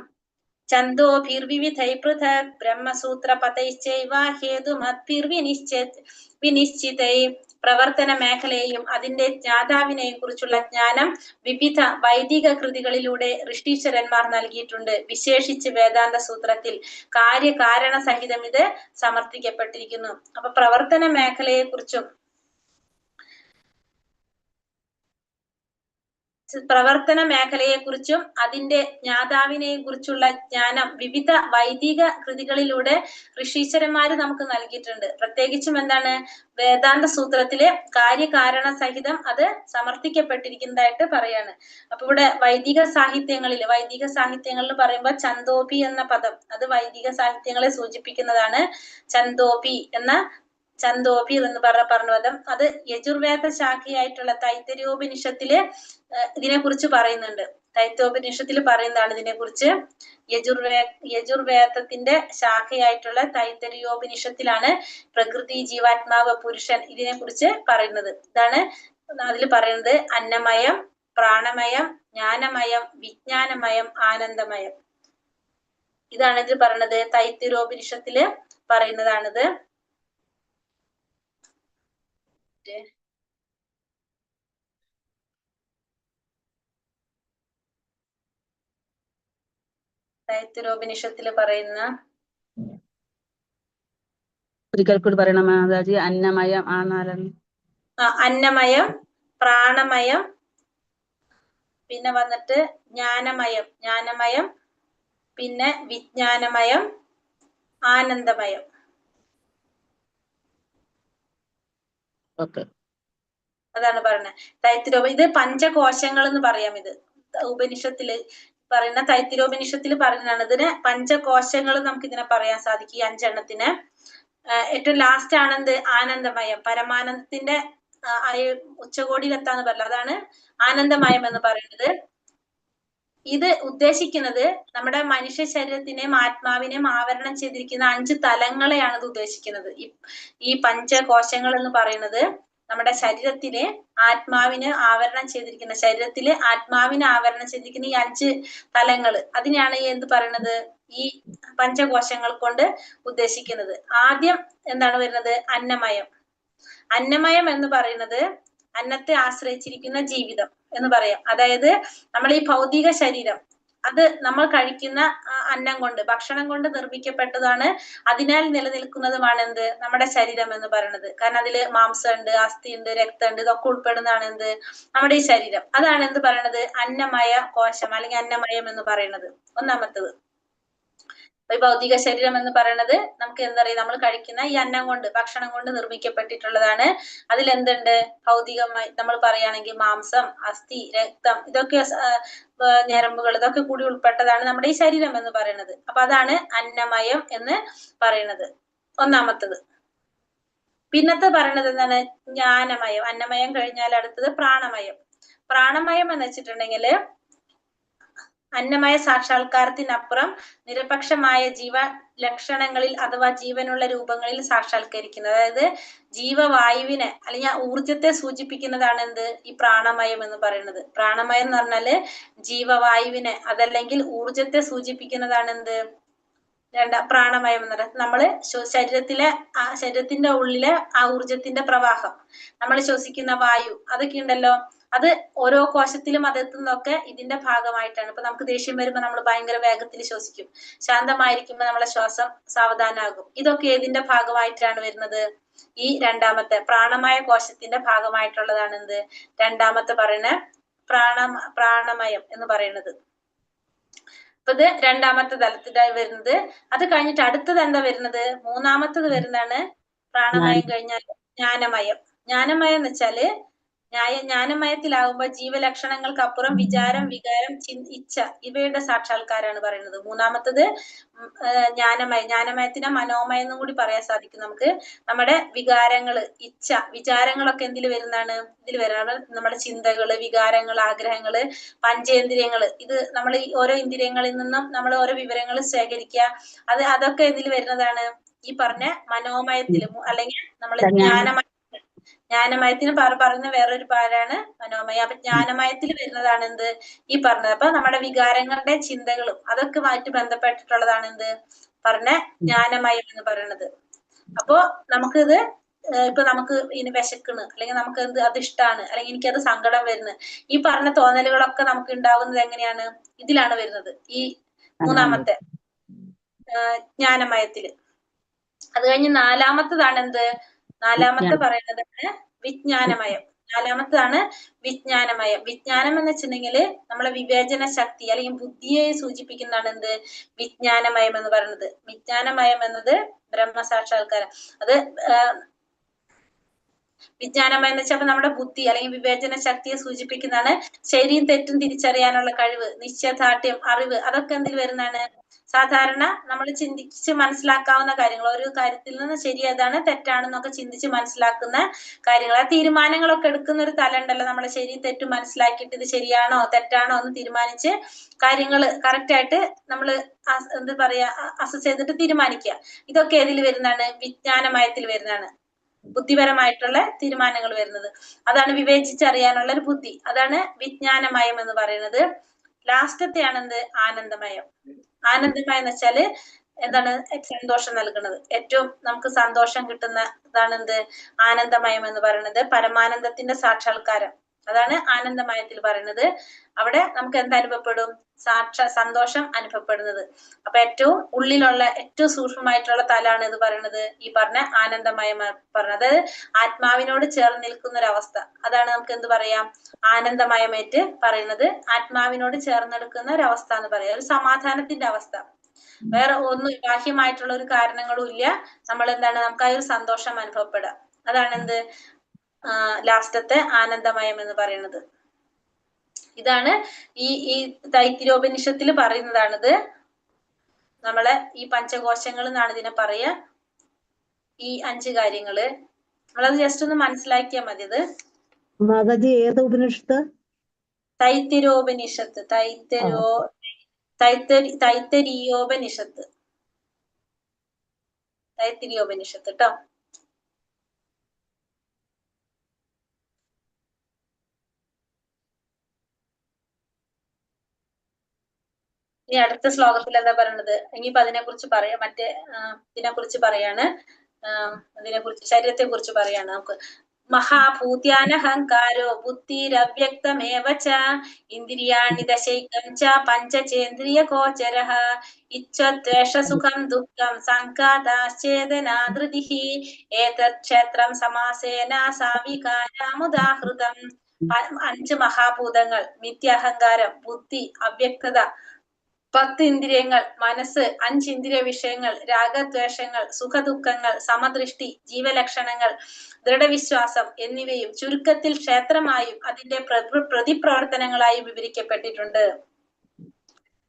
ഛന്ദോഭിർവിവിധൈ പൃഥക് ബ്രഹ്മസൂത്രപതൈശ്ചൈവ ഹേതുമദ്ഭിർവിനിശ്ചിതൈ. പ്രവർത്തന മേഖലയെയും അതിന്റെ ജ്ഞാതാവിനെയും കുറിച്ചുള്ള ജ്ഞാനം വിവിധ വൈദിക കൃതികളിലൂടെ ഋഷീശ്വരന്മാർ നൽകിയിട്ടുണ്ട്. വിശേഷിച്ച് വേദാന്ത സൂത്രത്തിൽ കാര്യകാരണ സഹിതം ഇത് സമർത്ഥിക്കപ്പെട്ടിരിക്കുന്നു. അപ്പൊ പ്രവർത്തന മേഖലയെ കുറിച്ചും അതിന്റെ ജ്ഞാതാവിനെയും കുറിച്ചുള്ള ജ്ഞാനം വിവിധ വൈദിക കൃതികളിലൂടെ ഋഷീശ്വരന്മാര് നമുക്ക് നൽകിയിട്ടുണ്ട്. പ്രത്യേകിച്ചും എന്താണ്? വേദാന്ത സൂത്രത്തിലെ കാര്യകാരണ സഹിതം അത് സമർത്ഥിക്കപ്പെട്ടിരിക്കുന്നതായിട്ട് പറയാണ്. അപ്പൊ ഇവിടെ വൈദിക സാഹിത്യങ്ങളിൽ പറയുമ്പോൾ ഛന്ദോപി എന്ന പദം, അത് വൈദിക സാഹിത്യങ്ങളെ സൂചിപ്പിക്കുന്നതാണ്. ഛന്ദോപി എന്ന് പറഞ്ഞ പദം അത് യജുർവേദ ശാഖയായിട്ടുള്ള തൈത്തരീയോപനിഷത്തില് ഇതിനെ കുറിച്ച് പറയുന്നുണ്ട്. തൈത്തരീയോപനിഷത്തിൽ പറയുന്നതാണ് ഇതിനെ കുറിച്ച്. യജുർവേദത്തിന്റെ ശാഖയായിട്ടുള്ള തൈത്തരീയോപനിഷത്തിലാണ് പ്രകൃതി, ജീവാത്മാവ്, പുരുഷൻ ഇതിനെ കുറിച്ച് പറയുന്നത്. ഇതാണ് അതിൽ പറയുന്നത്: അന്നമയം, പ്രാണമയം, ജ്ഞാനമയം, വിജ്ഞാനമയം, ആനന്ദമയം. ഇതാണ് ഇത് പറയുന്നത്. തൈത്തരീയോപനിഷത്തില് പറയുന്നതാണിത്. തൈത്തരീയോപനിഷത്തില് പറയുന്ന ഒരിക്കൽ കൂടി പറയണ മാതാജി. അന്നമയം അന്നമയം, പ്രാണമയം, പിന്നെ വന്നിട്ട് ജ്ഞാനമയം, പിന്നെ വിജ്ഞാനമയം, ആനന്ദമയം. ഓക്കെ. അതാണ് പറയുന്നത്. തൈത്തിരോപ ഇത് പഞ്ചകോശങ്ങൾ എന്ന് പറയാം. ഇത് ഉപനിഷത്തില് പറയുന്ന തൈത്തിരോപനിഷത്തിൽ പറയുന്നതാണ്. ഇതിന് പഞ്ചകോശങ്ങൾ നമുക്ക് ഇതിനെ പറയാൻ സാധിക്കും, ഈ 5 എണ്ണത്തിന്. ഏറ്റവും ലാസ്റ്റ് ആണെന്ത്? ആനന്ദമയം. പരമാനന്ദത്തിന്റെ ഉച്ചകോടിയിലെത്താന്ന് പറഞ്ഞത്, അതാണ് ആനന്ദമയം എന്ന് പറയുന്നത്. ഇത് ഉദ്ദേശിക്കുന്നത് നമ്മുടെ മനുഷ്യ ശരീരത്തിനെയും ആത്മാവിനെയും ആവരണം ചെയ്തിരിക്കുന്ന 5 തലങ്ങളെയാണ് ഇത് ഉദ്ദേശിക്കുന്നത്. ഈ പഞ്ചകോശങ്ങൾ എന്ന് പറയുന്നത് നമ്മുടെ ശരീരത്തിലെ ആത്മാവിനെ ആവരണം ചെയ്തിരിക്കുന്ന, ശരീരത്തിലെ ആത്മാവിനെ ആവരണം ചെയ്തിരിക്കുന്ന ഈ 5 തലങ്ങൾ, അതിനെയാണ് എന്ത് പറയുന്നത്? ഈ പഞ്ചകോശങ്ങൾ കൊണ്ട് ഉദ്ദേശിക്കുന്നത്. ആദ്യം എന്താണ് വരുന്നത്? അന്നമയം. അന്നമയം എന്ന് പറയുന്നത് അന്നത്തെ ആശ്രയിച്ചിരിക്കുന്ന ജീവിതം എന്ന് പറയാം. അതായത് നമ്മൾ ഈ ഭൗതിക ശരീരം, അത് നമ്മൾ കഴിക്കുന്ന അന്നം കൊണ്ട്, ഭക്ഷണം കൊണ്ട് നിർമ്മിക്കപ്പെട്ടതാണ്. അതിനാൽ നിലനിൽക്കുന്നതുമാണ് എന്ത്? നമ്മുടെ ശരീരം എന്ന് പറയുന്നത്. കാരണം അതില് മാംസമുണ്ട്, അസ്ഥി ഉണ്ട്, രക്തമുണ്ട്, ഇതൊക്കെ ഉൾപ്പെടുന്നതാണ് എന്ത്? നമ്മുടെ ഈ ശരീരം. അതാണ് എന്ത് പറയുന്നത്? അന്നമയ കോശം അല്ലെങ്കിൽ അന്നമയം എന്ന് പറയുന്നത്. ഒന്നാമത്തത് ഈ ഭൗതിക ശരീരം എന്ന് പറയുന്നത് നമുക്ക് എന്തറിയാം? നമ്മൾ കഴിക്കുന്ന ഈ അന്നം കൊണ്ട്, ഭക്ഷണം കൊണ്ട് നിർമ്മിക്കപ്പെട്ടിട്ടുള്ളതാണ്. അതിൽ എന്തുണ്ട്? ഭൗതികമായി നമ്മൾ പറയുകയാണെങ്കിൽ മാംസം, അസ്ഥി, രക്തം, ഇതൊക്കെ ഞരമ്പുകൾ, ഇതൊക്കെ കൂടി ഉൾപ്പെട്ടതാണ് നമ്മുടെ ഈ ശരീരം എന്ന് പറയുന്നത്. അപ്പൊ അതാണ് അന്നമയം എന്ന് പറയുന്നത്. ഒന്നാമത്തത്. പിന്നത്തെ പറയുന്നത് എന്താണ്? ജ്ഞാനമയം. അന്നമയം കഴിഞ്ഞാൽ അടുത്തത് പ്രാണമയം. പ്രാണമയം എന്ന് വെച്ചിട്ടുണ്ടെങ്കിൽ അന്നമയ സാക്ഷാത്കാരത്തിനപ്പുറം നിരപക്ഷമായ ജീവ ലക്ഷണങ്ങളിൽ അഥവാ ജീവനുള്ള രൂപങ്ങളിൽ സാക്ഷാത്കരിക്കുന്നത്. അതായത് ജീവവായുവിനെ അല്ലെങ്കിൽ ഊർജത്തെ സൂചിപ്പിക്കുന്നതാണ് എന്ത്? ഈ പ്രാണമയം എന്ന് പറയുന്നത്. പ്രാണമയം എന്ന് പറഞ്ഞാല് ജീവവായുവിനെ അതല്ലെങ്കിൽ ഊർജത്തെ സൂചിപ്പിക്കുന്നതാണ് എന്ത്? പ്രാണമയം എന്ന് പറയുന്നത്. നമ്മള് ശരീരത്തിന്റെ ഉള്ളിലെ ആ ഊർജത്തിന്റെ പ്രവാഹം, നമ്മൾ ശ്വസിക്കുന്ന വായു, അതൊക്കെ ഉണ്ടല്ലോ, അത് ഓരോ കോശത്തിലും അതെത്തുന്നതൊക്കെ ഇതിന്റെ ഭാഗമായിട്ടാണ്. ഇപ്പൊ നമുക്ക് ദേഷ്യം വരുമ്പോൾ നമ്മൾ ഭയങ്കര വേഗത്തിൽ ശ്വസിക്കും, ശാന്തമായിരിക്കുമ്പോൾ നമ്മളെ ശ്വാസം സാവധാനാകും. ഇതൊക്കെ ഏതിന്റെ ഭാഗമായിട്ടാണ് വരുന്നത്? ഈ രണ്ടാമത്തെ പ്രാണമയ കോശത്തിന്റെ ഭാഗമായിട്ടുള്ളതാണ് എന്ത്? രണ്ടാമത്തെ പറയുന്ന പ്രാണമയം എന്ന് പറയുന്നത്. അപ്പൊ ഇത് രണ്ടാമത്തെ തലത്തിലായി വരുന്നത്. അത് കഴിഞ്ഞിട്ട് അടുത്തത് എന്താ വരുന്നത്? മൂന്നാമത്തത് വരുന്നതാണ് പ്രാണമയം കഴിഞ്ഞാൽ ജ്ഞാനമയം. ജ്ഞാനമയം എന്ന് വെച്ചാല് ജ്ഞാനമയത്തിലാകുമ്പോൾ ജീവലക്ഷണങ്ങൾക്ക് അപ്പുറം വിചാരം, വികാരം, ഇച്ഛ ഇവയുടെ സാക്ഷാത്കാരാണ് പറയുന്നത്. മൂന്നാമത്തത് ജ്ഞാനമയം. ജ്ഞാനമയത്തിനെ മനോമയം എന്നും കൂടി പറയാൻ സാധിക്കും നമുക്ക്. നമ്മുടെ വികാരങ്ങള്, ഇച്ഛ, വിചാരങ്ങളൊക്കെ എന്തിൽ വരുന്നതാണ്? ഇതിൽ വരുന്നതാണ് നമ്മുടെ ചിന്തകള്, വികാരങ്ങള്, ആഗ്രഹങ്ങള്, പഞ്ചേന്ദ്രിയങ്ങള്. ഇത് നമ്മൾ ഈ ഓരോ ഇന്ദ്രിയങ്ങളിൽ നിന്നും നമ്മൾ ഓരോ വിവരങ്ങൾ ശേഖരിക്കുക, അതൊക്കെ ഇതിൽ വരുന്നതാണ് ഈ പറഞ്ഞ മനോമയത്തില് അല്ലെങ്കിൽ നമ്മൾ ജ്ഞാനമയത്തിന് പറയുന്ന വേറൊരു പേരാണ് മനോമയം. അപ്പൊ ജ്ഞാനമയത്തിൽ വരുന്നതാണ് എന്ത്? ഈ പറഞ്ഞത്. അപ്പൊ നമ്മുടെ വികാരങ്ങളുടെ ചിന്തകളും അതൊക്കെ മാറ്റി ബന്ധപ്പെട്ടിട്ടുള്ളതാണ് എന്ത്? പറഞ്ഞ ജ്ഞാനമയം എന്ന് പറയുന്നത്. അപ്പോ നമുക്കിത് ഇപ്പൊ നമുക്ക് ഇനി വിശക്കണ്, അല്ലെങ്കിൽ നമുക്ക് എന്ത് അത് ഇഷ്ടമാണ്, അല്ലെങ്കിൽ എനിക്കത് സങ്കടം വരുന്നത്, ഈ പറഞ്ഞ തോന്നലുകളൊക്കെ നമുക്ക് ഉണ്ടാവുന്നത് എങ്ങനെയാണ്? ഇതിലാണ് വരുന്നത്, ഈ മൂന്നാമത്തെ ജ്ഞാനമയത്തില്. അത് കഴിഞ്ഞ് നാലാമത്തതാണ് എന്ത്? നാലാമത്തെ പറയുന്നതാണ് വിജ്ഞാനമയം. നാലാമത്തതാണ് വിജ്ഞാനമയം. വിജ്ഞാനം എന്ന് വെച്ചിട്ടുണ്ടെങ്കിൽ നമ്മളെ വിവേചന ശക്തി അല്ലെങ്കിൽ ബുദ്ധിയെ സൂചിപ്പിക്കുന്നതാണ് എന്ത്? വിജ്ഞാനമയം എന്ന് പറയുന്നത്. വിജ്ഞാനമയം എന്നത് ബ്രഹ്മസാക്ഷാത്കാരം. അത് വിജ്ഞാനമയം എന്ന് വെച്ചാൽ നമ്മുടെ ബുദ്ധി അല്ലെങ്കിൽ വിവേചന ശക്തിയെ സൂചിപ്പിക്കുന്നതാണ്. ശരിയും തെറ്റും തിരിച്ചറിയാനുള്ള കഴിവ്, നിശ്ചയദാർഢ്യം, അറിവ്, അതൊക്കെ എന്തിൽ വരുന്നതാണ്? സാധാരണ നമ്മൾ ചിന്തിച്ച് മനസ്സിലാക്കാവുന്ന കാര്യങ്ങൾ, ഒരു കാര്യത്തിൽ നിന്ന് ശരി ഏതാണ് തെറ്റാണെന്നൊക്കെ ചിന്തിച്ച് മനസ്സിലാക്കുന്ന കാര്യങ്ങൾ. ആ തീരുമാനങ്ങളൊക്കെ എടുക്കുന്ന ഒരു തലം ഉണ്ടല്ലോ, നമ്മളെ ശരി തെറ്റും മനസ്സിലാക്കിയിട്ട് ഇത് ശരിയാണോ തെറ്റാണോ എന്ന് തീരുമാനിച്ച് കാര്യങ്ങൾ കറക്റ്റ് ആയിട്ട് നമ്മൾ എന്താ പറയാ അസസ് ചെയ്തിട്ട് തീരുമാനിക്കുക. ഇതൊക്കെ ഏതിൽ വരുന്നതാണ്? വിജ്ഞാനമയത്തിൽ വരുന്നതാണ്. ബുദ്ധിപരമായിട്ടുള്ള തീരുമാനങ്ങൾ വരുന്നത്, അതാണ് വിവേചിച്ചറിയാനുള്ള ഒരു ബുദ്ധി, അതാണ് വിജ്ഞാനമയം എന്ന് പറയുന്നത്. ലാസ്റ്റത്തെയാണ് എന്ത്? ആനന്ദമയം. ആനന്ദമയം എന്ന് വെച്ചാല് എന്താണ്? സന്തോഷം നൽകുന്നത്, ഏറ്റവും നമുക്ക് സന്തോഷം കിട്ടുന്ന ഇതാണ് എന്ത്? ആനന്ദമയം എന്ന് പറയുന്നത്. പരമാനന്ദത്തിന്റെ സാക്ഷാത്കാരം, അതാണ് ആനന്ദമയത്തിൽ പറയുന്നത്. അവിടെ നമുക്ക് എന്തനുഭവപ്പെടും? സന്തോഷം അനുഭവപ്പെടുന്നത്. അപ്പൊ ഏറ്റവും ഉള്ളിലുള്ള ഏറ്റവും സൂക്ഷ്മമായിട്ടുള്ള തലാണ് ഇത് പറയുന്നത്, ഈ പറഞ്ഞ ആനന്ദമയം പറഞ്ഞത്. ആത്മാവിനോട് ചേർന്ന് നിൽക്കുന്ന ഒരു അവസ്ഥ, അതാണ് നമുക്ക് എന്ത് പറയാം? ആനന്ദമയമേറ്റ് പറയുന്നത്. ആത്മാവിനോട് ചേർന്നെടുക്കുന്ന ഒരു അവസ്ഥ എന്ന് പറയാം, ഒരു സമാധാനത്തിന്റെ അവസ്ഥ. വേറെ ഒന്നും ബാഹ്യമായിട്ടുള്ള ഒരു കാരണങ്ങളും ഇല്ല. നമ്മൾ എന്താണ്, നമുക്ക് ആ ഒരു സന്തോഷം അനുഭവപ്പെടുക. അതാണ് എന്ത് ലാസ്റ്റത്തെ ആനന്ദമയം എന്ന് പറയുന്നത്. ഇതാണ് ഈ തൈത്തിരീയോപനിഷത്തിൽ പറയുന്നതാണിത്. നമ്മളെ ഈ പഞ്ചകോശങ്ങൾ എന്നാണ് ഇതിനെ പറയാ. ഈ 5 കാര്യങ്ങള് നമ്മളത് ജസ്റ്റ് ഒന്ന് മനസ്സിലാക്കിയാൽ മതി. ഇത് മാതാജി ഏത് ഉപനിഷത്ത്? തൈത്തിരീയോപനിഷത്ത്. തൈത്തരീയോപനിഷത്ത്. തൈത്തിരീയോപനിഷത്ത് ട്ടോ. ഇനി അടുത്ത ശ്ലോകത്തിൽ എന്താ പറയുന്നത്? ഇനിയിപ്പോ അതിനെ കുറിച്ച് പറയാം. മറ്റേ ഇതിനെ കുറിച്ച് പറയാണ്. അതിനെ കുറിച്ച് ശരീരത്തെ കുറിച്ച് പറയാണ്. നമുക്ക് മഹാഭൂത്യാനഹങ്കാരോ ബുദ്ധിരവ്യക്തമേവ ച ഇന്ദ്രിയാണി ദശൈകം ച പഞ്ചചേന്ദ്രിയ ഗോചരഃ ഇച്ഛദ്വേഷസുഖം ദുഃഖം സംഘാതാശ്ചേതനാധൃതിഃ ഏതത് ക്ഷേത്രം സമാസേന സാവികാരാമുദാഹൃതം. 5 മഹാഭൂതങ്ങൾ, മിഥ്യാഹങ്കാരം, ബുദ്ധി, അവ്യക്തത, 10 ഇന്ദ്രിയങ്ങൾ, മനസ്സ്, 5 ഇന്ദ്രിയ വിഷയങ്ങൾ, രാഗദ്വേഷങ്ങൾ, സുഖദുഃഖങ്ങൾ, സമദൃഷ്ടി, ജീവലക്ഷണങ്ങൾ, ദൃഢവിശ്വാസം എന്നിവയും ചുരുക്കത്തിൽ ക്ഷേത്രമായും അതിന്റെ പ്രതിപ്രവർത്തനങ്ങളായും വിവരിക്കപ്പെട്ടിട്ടുണ്ട്.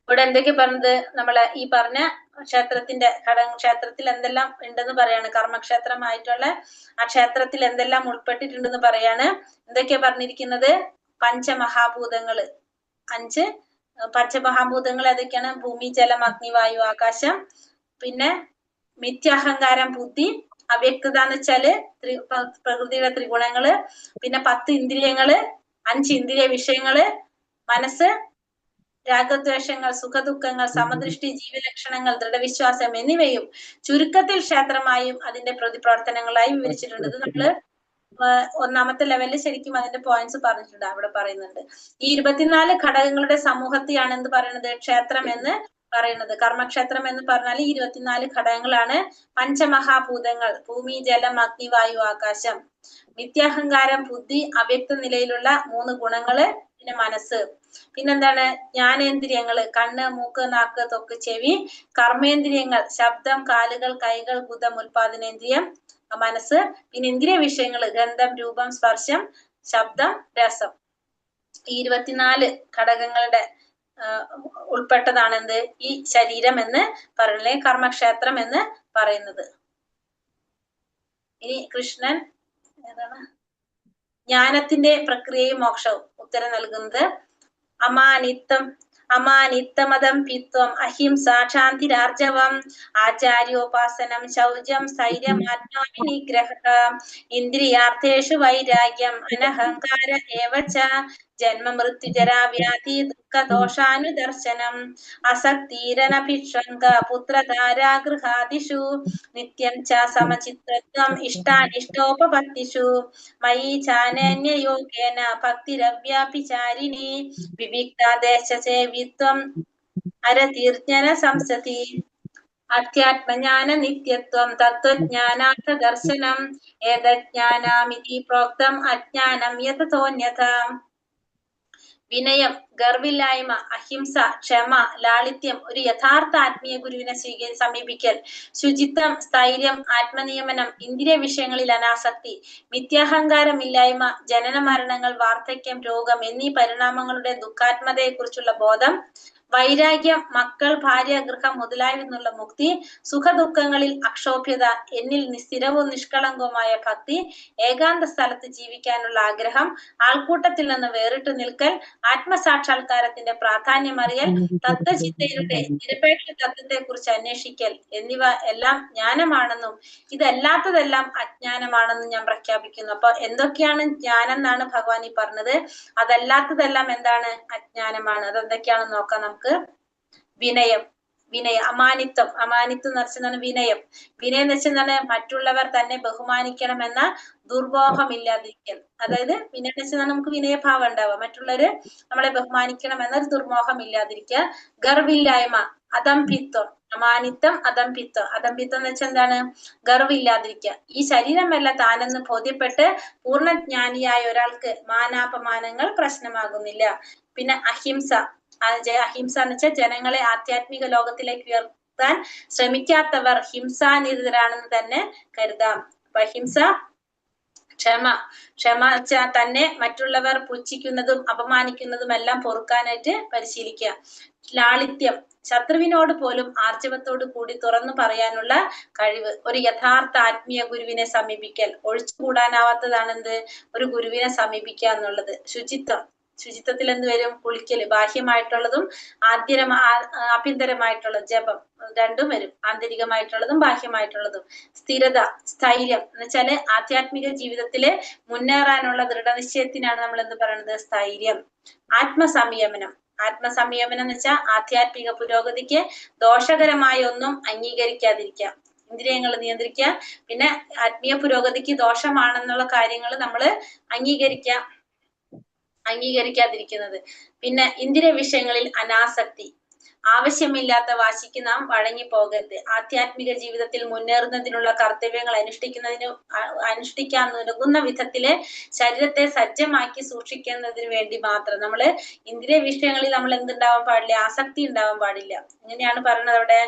ഇവിടെ എന്തൊക്കെ പറഞ്ഞത്? നമ്മളെ ഈ പറഞ്ഞ ക്ഷേത്രത്തിന്റെ ക്ഷേത്രത്തിൽ എന്തെല്ലാം ഉണ്ടെന്ന് പറയാണ്. കർമ്മക്ഷേത്രമായിട്ടുള്ള ആ ക്ഷേത്രത്തിൽ എന്തെല്ലാം ഉൾപ്പെട്ടിട്ടുണ്ടെന്ന് പറയാണ്. എന്തൊക്കെയാ പറഞ്ഞിരിക്കുന്നത്? പഞ്ചമഹാഭൂതങ്ങള്, 5 പഞ്ചമഹാഭൂതങ്ങൾ ഏതൊക്കെയാണ്? ഭൂമി, ജലം, അഗ്നി, വായു, ആകാശം. പിന്നെ മിഥ്യാഹങ്കാരം, ബുദ്ധി, അവ്യക്തത എന്ന് വെച്ചാല് പ്രകൃതിയുടെ ത്രിഗുണങ്ങള്. പിന്നെ 10 ഇന്ദ്രിയങ്ങള്, 5 ഇന്ദ്രിയ വിഷയങ്ങള്, മനസ്സ്, രാഗദ്വേഷങ്ങൾ, സുഖദുഃഖങ്ങൾ, സമദൃഷ്ടി, ജീവലക്ഷണങ്ങൾ, ദൃഢവിശ്വാസം എന്നിവയും ചുരുക്കത്തിൽ ക്ഷേത്രമായും അതിന്റെ പ്രതിപ്രവർത്തനങ്ങളായും വിവരിച്ചിട്ടുണ്ട്. ഇത് നമ്മള് ഒന്നാമത്തെ ലെവലിൽ ശരിക്കും അതിന്റെ പോയിന്റ്സ് പറഞ്ഞിട്ടുണ്ട്. അവിടെ പറയുന്നുണ്ട് ഈ 24 ഘടകങ്ങളുടെ സമൂഹത്തെയാണ് എന്ത് പറയുന്നത്? ക്ഷേത്രം എന്ന് പറയുന്നത്. കർമ്മക്ഷേത്രം എന്ന് പറഞ്ഞാൽ 24 ഘടകങ്ങളാണ്. പഞ്ചമഹാഭൂതങ്ങൾ, ഭൂമി, ജലം, അഗ്നി, വായു, ആകാശം. മിഥ്യാഹങ്കാരം, ബുദ്ധി, അവ്യക്ത നിലയിലുള്ള 3 ഗുണങ്ങള്, പിന്നെ മനസ്സ്. പിന്നെന്താണ്? ജ്ഞാനേന്ദ്രിയങ്ങള്, കണ്ണ്, മൂക്ക്, നാക്ക്, ത്വക്ക്, ചെവി. കർമ്മേന്ദ്രിയങ്ങൾ, ശബ്ദം, കാലുകൾ, കൈകൾ, ഗുദം, ഉൽപാദനേന്ദ്രിയം, മനസ്സ്. പിന്നെ ഇന്ദ്രിയ വിഷയങ്ങള്, ഗന്ധം, രൂപം, സ്പർശം, ശബ്ദം, രസം. ഈ 24 ഘടകങ്ങളുടെ ഉൾപ്പെട്ടതാണ് എന്ത്? ഈ ശരീരം എന്ന് പറയുന്നത്, കർമ്മക്ഷേത്രം എന്ന് പറയുന്നത്. ഇനി കൃഷ്ണൻ ഏതാണ്? ജ്ഞാനത്തിന്റെ പ്രക്രിയയും മോക്ഷവും ഉത്തരം നൽകുന്നത് അമാനിത്തമതം പിത്വം അഹിംസ ശാന്തിരാർജവം ആചാര്യോപാസനം ശൗചം സ്ഥൈര്യം ആത്മാവിനിഗ്രഹം ഇന്ദ്രിയാർത്ഥേഷു വൈരാഗ്യം അനഹങ്കാര ഏവച ജന്മ മൃത്യുജരാ വ്യാധി ദുഃഖദോഷാനുദർശനം അസക്തിരനഭിഷങ്ക പുത്രധാരാഗൃഹാദിഷു നിത്യം ച സമചിത്തത്വം ഇഷ്ടാനിഷ്ടോപപത്തിഷു മയി ചാനന്യയോഗേന ഭക്തിരവ്യാപിചാരിണി വിവിക്താദേശസേവിത്വം അരതീർജ്ഞന സംസതി അധ്യാത്മജ്ഞാന നിത്യത്വം തത്വജ്ഞാനാർത്ഥ ദർശനം ഏതജ്ഞാനാമിതി പ്രോക്തം അജ്ഞാനം യതതോന്യഥ. വിനയം, ഗർവില്ലായ്മ, അഹിംസ, ക്ഷമ, ലാളിത്യം, ഒരു യഥാർത്ഥ ആത്മീയ ഗുരുവിനെ സമീപിക്കൽ, ശുചിത്വം, സ്ഥൈര്യം, ആത്മനിയമനം, ഇന്ദ്രിയ വിഷയങ്ങളിൽ അനാസക്തി, മിഥ്യാഹങ്കാരമില്ലായ്മ, ജനന മരണങ്ങൾ, വാർദ്ധക്യം, രോഗം എന്നീ പരിണാമങ്ങളുടെ ദുഃഖാത്മതയെക്കുറിച്ചുള്ള ബോധം, വൈരാഗ്യം, മക്കൾ, ഭാര്യ, ഗൃഹം മുതലായവ നിന്നുള്ള മുക്തി, സുഖദുഃഖങ്ങളിൽ അക്ഷോഭ്യത, എന്നിൽ സ്ഥിരവും നിഷ്കളങ്കവുമായ ഭക്തി, ഏകാന്ത സ്ഥലത്ത് ജീവിക്കാനുള്ള ആഗ്രഹം, ആൾക്കൂട്ടത്തിൽ നിന്ന് വേറിട്ട് നിൽക്കൽ, ആത്മസാക്ഷാത്കാരത്തിന്റെ പ്രാധാന്യം അറിയൽ, തത്വചിന്തയുടെ നിരപേക്ഷ തത്വത്തെ കുറിച്ച് അന്വേഷിക്കൽ എന്നിവ എല്ലാം ജ്ഞാനമാണെന്നും ഇതല്ലാത്തതെല്ലാം അജ്ഞാനമാണെന്നും ഞാൻ പ്രഖ്യാപിക്കുന്നു. അപ്പൊ എന്തൊക്കെയാണ് ജ്ഞാനം എന്നാണ് ഭഗവാൻ ഈ പറഞ്ഞത്? അതല്ലാത്തതെല്ലാം എന്താണ്? അജ്ഞാനമാണ്. അതെന്തൊക്കെയാണെന്ന് നോക്കാം നമുക്ക്. വിനയം, അമാനിത്വം എന്ന് വെച്ചാൽ വിനയം. വിനയം എന്ന് വെച്ചാൽ മറ്റുള്ളവർ തന്നെ ബഹുമാനിക്കണമെന്ന ദുർമോഹമില്ലാതിരിക്കൽ. അതായത് വിനയം എന്ന് വെച്ചാൽ നമുക്ക് വിനയഭാവം ഉണ്ടാവുക, മറ്റുള്ളവര് നമ്മളെ ബഹുമാനിക്കണം എന്നൊരു ദുർമോഹം ഇല്ലാതിരിക്കുക. ഗർവില്ലായ്മ, അദംഭിത്വം. അമാനിത്വം, അദംഭിത്വം. അദംഭിത്വം എന്ന് വെച്ചാൽ എന്താണ്? ഗർവില്ലാതിരിക്കുക. ഈ ശരീരമല്ല താനെന്ന് ബോധ്യപ്പെട്ട് പൂർണ്ണജ്ഞാനിയായ ഒരാൾക്ക് മാനാപമാനങ്ങൾ പ്രശ്നമാകുന്നില്ല. പിന്നെ അഹിംസ, അഹിംസ എന്ന് വെച്ചാൽ ജനങ്ങളെ ആധ്യാത്മിക ലോകത്തിലേക്ക് ഉയർത്താൻ ശ്രമിക്കാത്തവർ ഹിംസാനിരതരാണെന്ന് തന്നെ കരുതാം. അപ്പൊ അഹിംസ ക്ഷമ വെച്ചാൽ തന്നെ മറ്റുള്ളവർ പുച്ഛിക്കുന്നതും അപമാനിക്കുന്നതും എല്ലാം പൊറുക്കാനായിട്ട് പരിശീലിക്കുക. ലാളിത്യം, ശത്രുവിനോട് പോലും ആർജവത്തോട് കൂടി തുറന്നു പറയാനുള്ള കഴിവ്. ഒരു യഥാർത്ഥ ആത്മീയ ഗുരുവിനെ സമീപിക്കൽ. ഒഴിച്ചുകൂടാനാവാത്തതാണെന്ത്? ഒരു ഗുരുവിനെ സമീപിക്കുക എന്നുള്ളത്. ശുചിത്വത്തിൽ എന്ത് വരും? കുളിക്കല്, ബാഹ്യമായിട്ടുള്ളതും ആഭ്യന്തരമായിട്ടുള്ളത്. ജപം രണ്ടും വരും, ആന്തരികമായിട്ടുള്ളതും ബാഹ്യമായിട്ടുള്ളതും. സ്ഥിരത, സ്ഥൈര്യം എന്ന് വെച്ചാല് ആധ്യാത്മിക ജീവിതത്തില് മുന്നേറാനുള്ള ദൃഢനിശ്ചയത്തിനാണ് നമ്മൾ എന്ത് പറയുന്നത്? സ്ഥൈര്യം. ആത്മസംയമനം എന്ന് വെച്ചാൽ ആധ്യാത്മിക പുരോഗതിക്ക് ദോഷകരമായ ഒന്നും അംഗീകരിക്കാതിരിക്കുക, ഇന്ദ്രിയങ്ങൾ നിയന്ത്രിക്കുക. പിന്നെ ആത്മീയ പുരോഗതിക്ക് ദോഷമാണെന്നുള്ള കാര്യങ്ങൾ നമ്മൾ അംഗീകരിക്കാതിരിക്കുന്നത്. പിന്നെ ഇന്ദ്രിയ വിഷയങ്ങളിൽ അനാസക്തി, ആവശ്യമില്ലാത്ത വാശിക്ക് നാം വഴങ്ങിപ്പോകരുത്. ആധ്യാത്മിക ജീവിതത്തിൽ മുന്നേറുന്നതിനുള്ള കർത്തവ്യങ്ങൾ അനുഷ്ഠിക്കാൻ ഉതകുന്ന വിധത്തില് ശരീരത്തെ സജ്ജമാക്കി സൂക്ഷിക്കുന്നതിന് വേണ്ടി മാത്രം നമ്മള് ഇന്ദ്രിയ വിഷയങ്ങളിൽ നമ്മൾ എന്തുണ്ടാവാൻ പാടില്ല? ആസക്തി ഉണ്ടാവാൻ പാടില്ല. ഇങ്ങനെയാണ് പറയുന്നത് അവിടെ.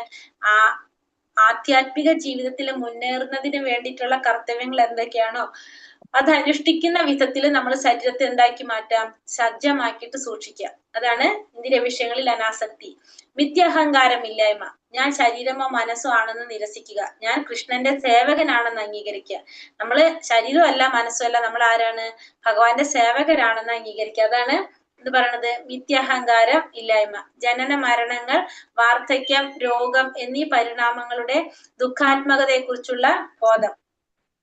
ആധ്യാത്മിക ജീവിതത്തിൽ മുന്നേറുന്നതിന് വേണ്ടിയിട്ടുള്ള കർത്തവ്യങ്ങൾ എന്തൊക്കെയാണോ അത് അനുഷ്ഠിക്കുന്ന വിധത്തിൽ നമ്മൾ ശരീരത്തെ എന്താക്കി മാറ്റാം? സജ്ജമാക്കിയിട്ട് സൂക്ഷിക്കുക. അതാണ് ഇന്ദ്രിയ വിഷയങ്ങളിൽ അനാസക്തി. മിഥ്യാഹങ്കാരമില്ലായ്മ, ഞാൻ ശരീരമോ മനസ്സോ ആണെന്ന് നിരസിക്കുക. ഞാൻ കൃഷ്ണന്റെ സേവകനാണെന്ന് അംഗീകരിക്കുക. നമ്മള് ശരീരമല്ല മനസ്സുമല്ല, നമ്മൾ ആരാണ്? ഭഗവാന്റെ സേവകരാണെന്ന് അംഗീകരിക്കുക. അതാണ് എന്ത് പറയണത്? മിഥ്യാഹങ്കാരം ഇല്ലായ്മ. ജനന മരണങ്ങൾ, വാർദ്ധക്യം, രോഗം എന്നീ പരിണാമങ്ങളുടെ ദുഃഖാത്മകതയെ കുറിച്ചുള്ള ബോധം.